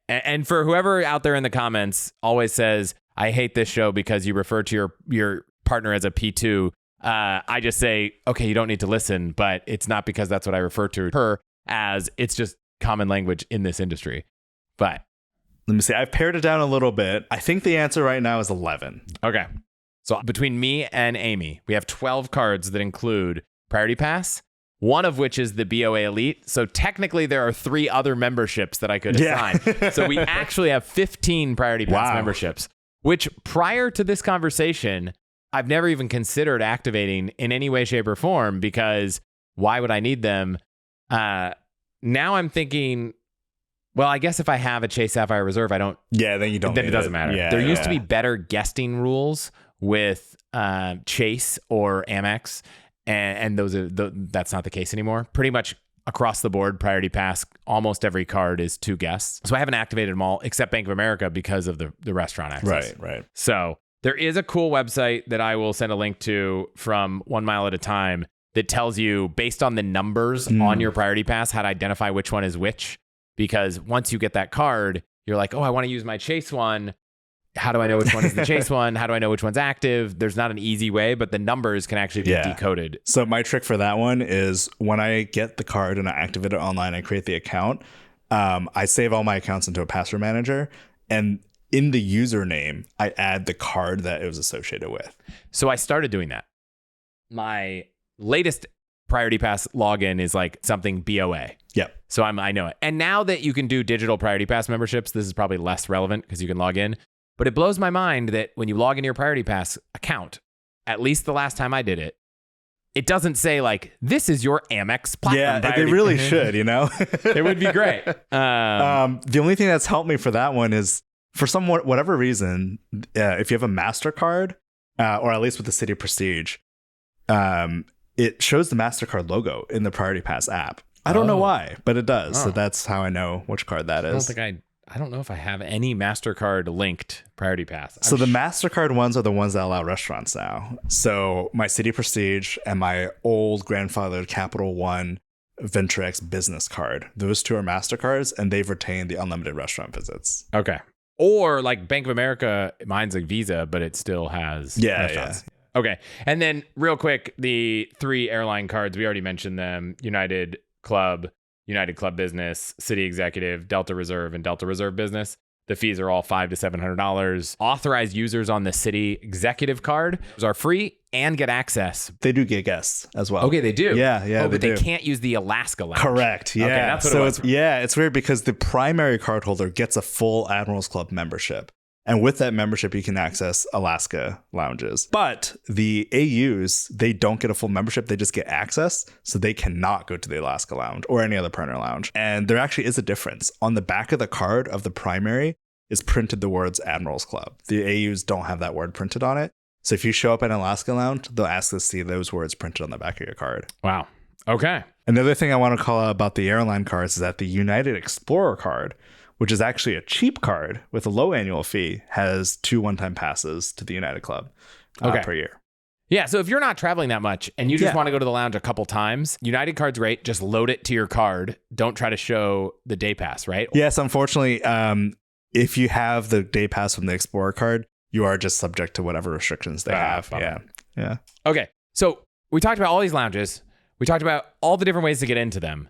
And for whoever out there in the comments always says, I hate this show because you refer to your partner as a P2. I just say, okay, you don't need to listen, but it's not because that's what I refer to her as. It's just common language in this industry. But let me see. I've pared it down a little bit. I think the answer right now is 11. Okay. So between me and Amy, we have 12 cards that include Priority Pass, one of which is the BOA Elite. So technically there are 3 other memberships that I could assign. So we actually have 15 Priority Pass memberships, which prior to this conversation, I've never even considered activating in any way, shape, or form because why would I need them? Now I'm thinking, well, I guess if I have a Chase Sapphire Reserve, I don't. Yeah, then you don't. Then it doesn't matter. Yeah, there used to be better guesting rules with Chase or Amex, and that's not the case anymore. Pretty much across the board, Priority Pass, almost every card is 2 guests. So I haven't activated them all except Bank of America because of the restaurant access. Right. So there is a cool website that I will send a link to from 1 Mile at a Time that tells you based on the numbers on your Priority Pass how to identify which one is which. Because once you get that card, you're like, oh, I want to use my Chase one. How do I know which one is the Chase one? How do I know which one's active? There's not an easy way, but the numbers can actually be decoded. So my trick for that one is when I get the card and I activate it online, I create the account. I save all my accounts into a password manager. And in the username, I add the card that it was associated with. So I started doing that. My latest Priority Pass login is like something BOA. Yep. So I know it. And now that you can do digital Priority Pass memberships, this is probably less relevant because you can log in. But it blows my mind that when you log into your Priority Pass account, at least the last time I did it, it doesn't say like, this is your Amex Platinum. Yeah, they really should, you know? It would be great. The only thing that's helped me for that one is for whatever reason, if you have a MasterCard, or at least with the City Prestige, it shows the MasterCard logo in the Priority Pass app. I don't know why, but it does. So that's how I know which card that is. I don't know if I have any MasterCard linked Priority Pass. So the MasterCard ones are the ones that allow restaurants now. So my City Prestige and my old grandfathered Capital One Ventrex business card. Those 2 are MasterCards and they've retained the unlimited restaurant visits. Okay. Or like Bank of America, mine's a Visa, but it still has restaurants. Yeah. Okay. And then real quick, the 3 airline cards, we already mentioned them. United Club Business, City Executive, Delta Reserve, and Delta Reserve Business. The fees are all $500 to $700. Authorized users on the City Executive card are free and get access. They do get guests as well. Okay, they do. Yeah. But they can't use the Alaska Lounge. Correct. Yeah. Okay, that's what it was. It's weird because the primary cardholder gets a full Admirals Club membership. And with that membership, you can access Alaska lounges. But the AUs, they don't get a full membership. They just get access. So they cannot go to the Alaska lounge or any other partner lounge. And there actually is a difference. On the back of the card of the primary is printed the words Admirals Club. The AUs don't have that word printed on it. So if you show up at an Alaska lounge, they'll ask to see those words printed on the back of your card. Wow. Okay. Another thing I want to call out about the airline cards is that the United Explorer card, which is actually a cheap card with a low annual fee, has 2 one-time passes to the United Club per year. Yeah, so if you're not traveling that much and you just want to go to the lounge a couple times, United Card's great. Just load it to your card. Don't try to show the day pass, right? Yes, unfortunately, if you have the day pass from the Explorer card, you are just subject to whatever restrictions they have. Yeah. Okay, so we talked about all these lounges. We talked about all the different ways to get into them.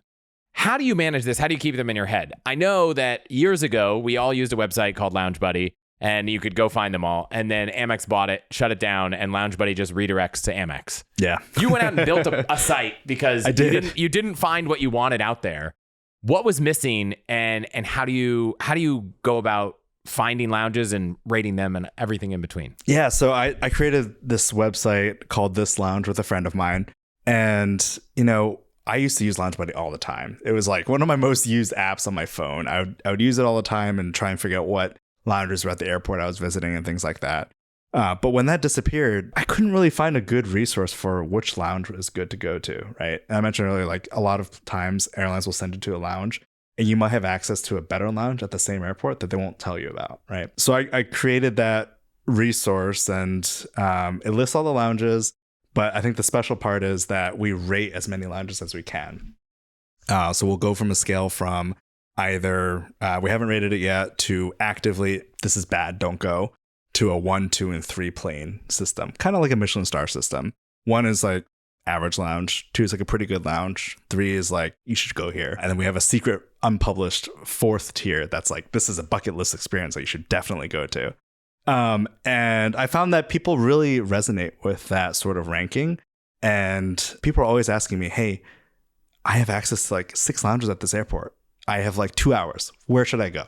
How do you manage this? How do you keep them in your head? I know that years ago, we all used a website called Lounge Buddy, and you could go find them all. And then Amex bought it, shut it down, and Lounge Buddy just redirects to Amex. Yeah. You went out and built a site because you didn't find what you wanted out there. What was missing, and how do you go about finding lounges and rating them and everything in between? Yeah, so I created this website called This Lounge with a friend of mine. And, I used to use Lounge Buddy all the time. It was like one of my most used apps on my phone. I would use it all the time and try and figure out what lounges were at the airport I was visiting and things like that. But when that disappeared, I couldn't really find a good resource for which lounge was good to go to, right? And I mentioned earlier, like a lot of times airlines will send you to a lounge and you might have access to a better lounge at the same airport that they won't tell you about, right? So I created that resource and it lists all the lounges, but I think the special part is that we rate as many lounges as we can. So we'll go from a scale from either we haven't rated it yet to actively, this is bad, don't go, to a 1, 2, and 3 plane system, kind of like a Michelin star system. 1 is like average lounge, 2 is like a pretty good lounge, 3 is like you should go here, and then we have a secret unpublished 4th tier that's like this is a bucket list experience that you should definitely go to. And I found that people really resonate with that sort of ranking, and people are always asking me, hey, I have access to like 6 lounges at this airport. I have like 2 hours. Where should I go?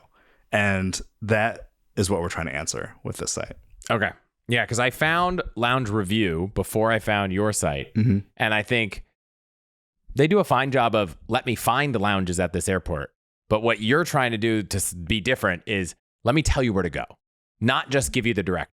And that is what we're trying to answer with this site. Okay. Yeah, because I found Lounge Review before I found your site. Mm-hmm. And I think they do a fine job of let me find the lounges at this airport. But what you're trying to do to be different is let me tell you where to go, not just give you the direct.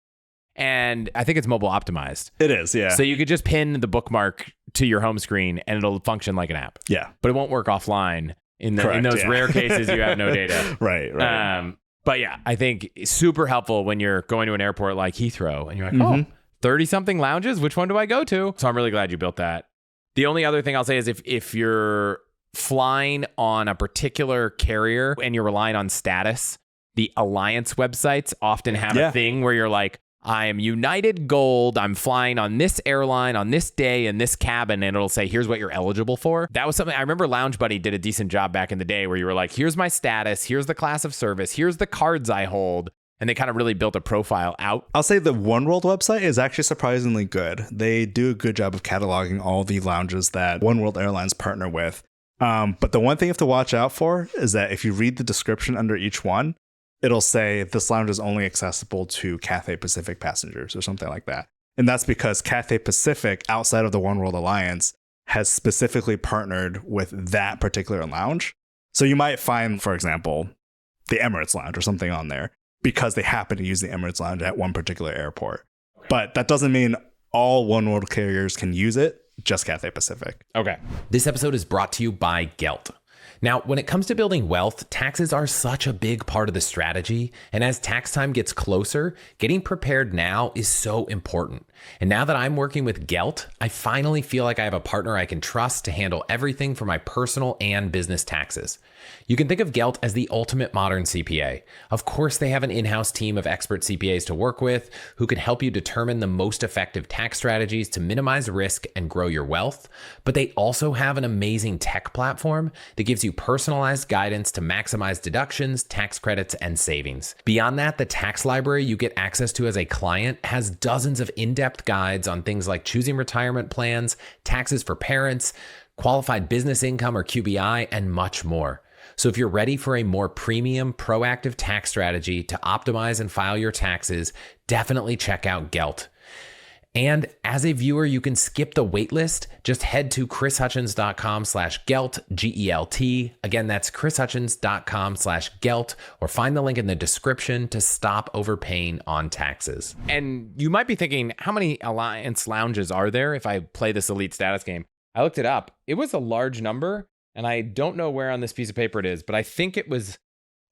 And I think it's mobile optimized. It is, yeah. So you could just pin the bookmark to your home screen and it'll function like an app. Yeah. But it won't work offline in Correct, in those yeah. rare cases you have no data. Right. But yeah, I think it's super helpful when you're going to an airport like Heathrow and you're like, 30-something lounges, which one do I go to? So I'm really glad you built that. The only other thing I'll say is if you're flying on a particular carrier and you're relying on status, the alliance websites often have a thing where you're like, I am United Gold. I'm flying on this airline on this day in this cabin, and it'll say, here's what you're eligible for. That was something I remember Lounge Buddy did a decent job back in the day where you were like, here's my status, here's the class of service, here's the cards I hold. And they kind of really built a profile out. I'll say the OneWorld website is actually surprisingly good. They do a good job of cataloging all the lounges that OneWorld Airlines partner with. But the one thing you have to watch out for is that if you read the description under each one, it'll say this lounge is only accessible to Cathay Pacific passengers or something like that. And that's because Cathay Pacific, outside of the One World Alliance, has specifically partnered with that particular lounge. So you might find, for example, the Emirates Lounge or something on there because they happen to use the Emirates Lounge at one particular airport. But that doesn't mean all One World carriers can use it, just Cathay Pacific. Okay. This episode is brought to you by Gelt. Now, when it comes to building wealth, taxes are such a big part of the strategy. And as tax time gets closer, getting prepared now is so important. And now that I'm working with Gelt, I finally feel like I have a partner I can trust to handle everything for my personal and business taxes. You can think of Gelt as the ultimate modern CPA. Of course, they have an in-house team of expert CPAs to work with who can help you determine the most effective tax strategies to minimize risk and grow your wealth. But they also have an amazing tech platform that gives you personalized guidance to maximize deductions, tax credits, and savings. Beyond that, the tax library you get access to as a client has dozens of in-depth guides on things like choosing retirement plans, taxes for parents, qualified business income or QBI, and much more. So if you're ready for a more premium, proactive tax strategy to optimize and file your taxes, definitely check out Gelt. And as a viewer, you can skip the waitlist. Just head to chrishutchins.com/Gelt, G-E-L-T. Again, that's chrishutchins.com/Gelt, or find the link in the description to stop overpaying on taxes. And you might be thinking, how many Alliance lounges are there if I play this elite status game? I looked it up. It was a large number, and I don't know where on this piece of paper it is, but I think it was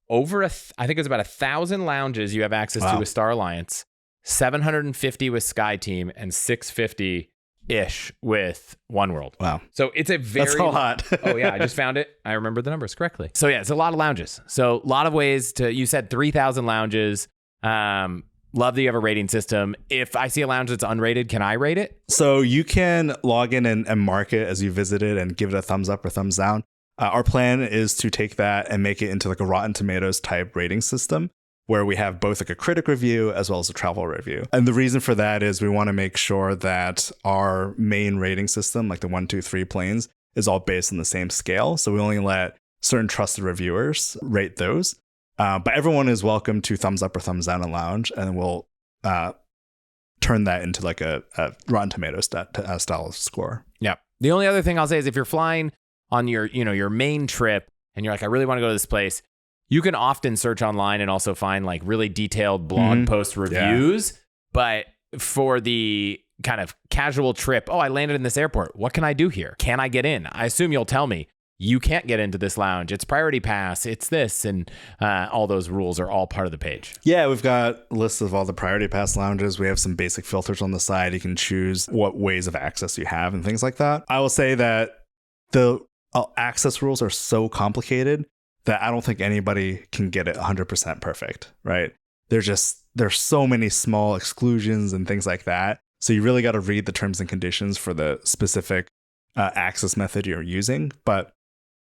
over I think it was about 1,000 lounges you have access to with Star Alliance. 750 with SkyTeam and 650-ish with OneWorld. Wow. So it's a very... That's a lot. Oh yeah, I just found it. I remember the numbers correctly. So yeah, it's a lot of lounges. So a lot of ways to... You said 3,000 lounges. Love that you have a rating system. If I see a lounge that's unrated, can I rate it? So you can log in and mark it as you visit it and give it a thumbs up or thumbs down. Our plan is to take that and make it into like a Rotten Tomatoes type rating system where we have both like a critic review as well as a travel review. And the reason for that is we want to make sure that our main rating system, like the 1, 2, 3 planes, is all based on the same scale. So we only let certain trusted reviewers rate those. But everyone is welcome to thumbs up or thumbs down in lounge, and we'll turn that into like a Rotten Tomatoes style score. Yeah. The only other thing I'll say is if you're flying on your main trip and you're like, I really want to go to this place, you can often search online and also find like really detailed blog post reviews. Yeah. But for the kind of casual trip, I landed in this airport. What can I do here? Can I get in? I assume you'll tell me you can't get into this lounge. It's priority pass. It's this. And all those rules are all part of the page. Yeah, we've got lists of all the priority pass lounges. We have some basic filters on the side. You can choose what ways of access you have and things like that. I will say that the access rules are so complicated that I don't think anybody can get it 100% perfect, right? There's so many small exclusions and things like that. So you really got to read the terms and conditions for the specific access method you're using. But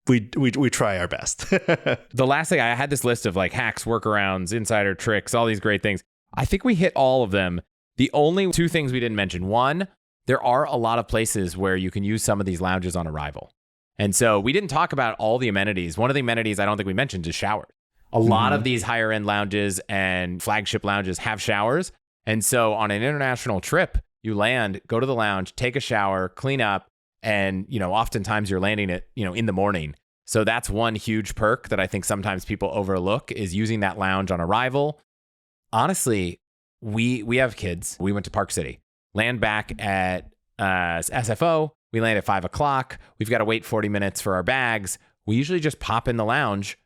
we try our best. The last thing, I had this list of like hacks, workarounds, insider tricks, all these great things. I think we hit all of them. The only 2 things we didn't mention. One, there are a lot of places where you can use some of these lounges on arrival. And so we didn't talk about all the amenities. One of the amenities I don't think we mentioned is showers. A lot of these higher end lounges and flagship lounges have showers. And so on an international trip, you land, go to the lounge, take a shower, clean up, and oftentimes you're landing it, in the morning. So that's one huge perk that I think sometimes people overlook is using that lounge on arrival. Honestly, we have kids. We went to Park City, land back at SFO. We land at 5:00. We've got to wait 40 minutes for our bags. We usually just pop in the lounge,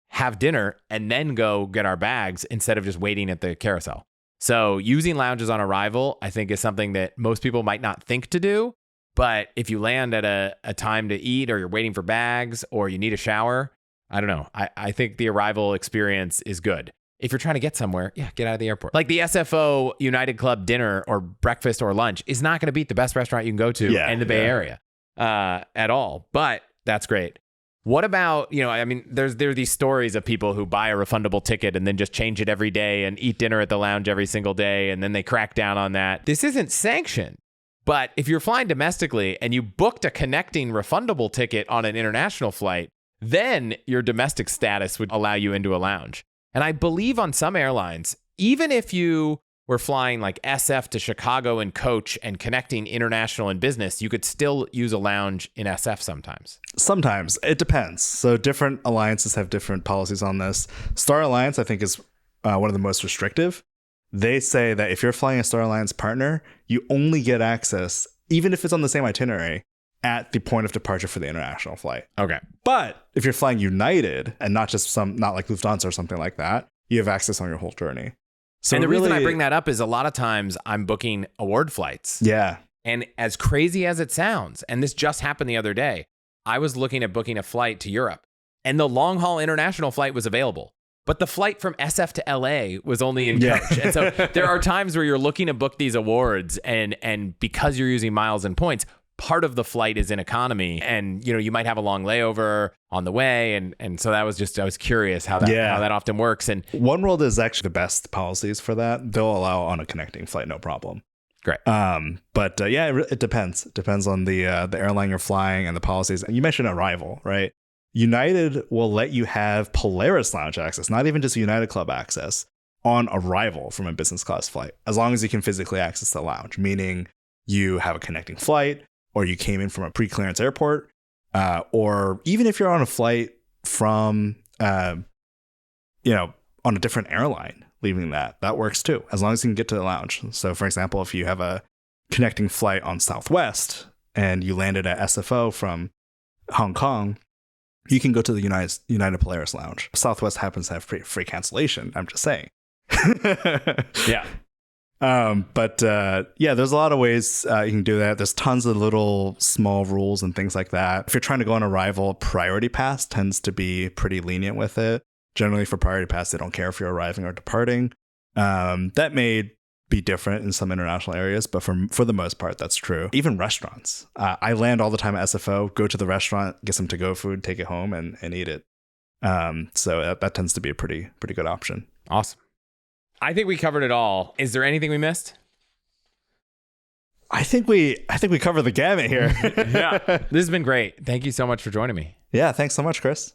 have dinner, and then go get our bags instead of just waiting at the carousel. So using lounges on arrival, I think, is something that most people might not think to do. But if you land at a time to eat, or you're waiting for bags, or you need a shower, I don't know. I think the arrival experience is good. If you're trying to get somewhere, get out of the airport. Like the SFO United Club dinner or breakfast or lunch is not going to beat the best restaurant you can go to in the Bay Area at all. But that's great. What about, there are these stories of people who buy a refundable ticket and then just change it every day and eat dinner at the lounge every single day, and then they crack down on that. This isn't sanctioned. But if you're flying domestically and you booked a connecting refundable ticket on an international flight, then your domestic status would allow you into a lounge. And I believe on some airlines, even if you were flying like SF to Chicago in coach and connecting international and business, you could still use a lounge in SF sometimes. Sometimes. It depends. So different alliances have different policies on this. Star Alliance, I think, is one of the most restrictive. They say that if you're flying a Star Alliance partner, you only get access, even if it's on the same itinerary, at the point of departure for the international flight. Okay. But if you're flying United and not like Lufthansa or something like that, you have access on your whole journey. So and the reason I bring that up is a lot of times I'm booking award flights. Yeah. And as crazy as it sounds, and this just happened the other day, I was looking at booking a flight to Europe, and the long haul international flight was available. But the flight from SF to LA was only in coach. And so there are times where you're looking to book these awards, and because you're using miles and points, part of the flight is in economy, and you might have a long layover on the way, and so I was curious how that often works. And OneWorld is actually the best policies for that. They'll allow on a connecting flight, no problem. Great. But it depends. It depends on the airline you're flying and the policies. And you mentioned arrival, right? United will let you have Polaris lounge access, not even just United Club access, on arrival from a business class flight, as long as you can physically access the lounge, meaning you have a connecting flight, or you came in from a pre-clearance airport, or even if you're on a flight from, on a different airline, leaving that works too, as long as you can get to the lounge. So for example, if you have a connecting flight on Southwest and you landed at SFO from Hong Kong, you can go to the United Polaris lounge. Southwest happens to have free cancellation. I'm just saying. Yeah. There's a lot of ways you can do that. There's tons of little small rules and things like that. If you're trying to go on arrival, priority pass tends to be pretty lenient with it. Generally for priority pass, they don't care if you're arriving or departing. That may be different in some international areas, but for the most part, that's true. Even restaurants. I land all the time at SFO, go to the restaurant, get some to-go food, take it home and eat it. So that tends to be a pretty good option. Awesome. I think we covered it all. Is there anything we missed? I think we covered the gamut here. Yeah. This has been great. Thank you so much for joining me. Yeah, thanks so much, Chris.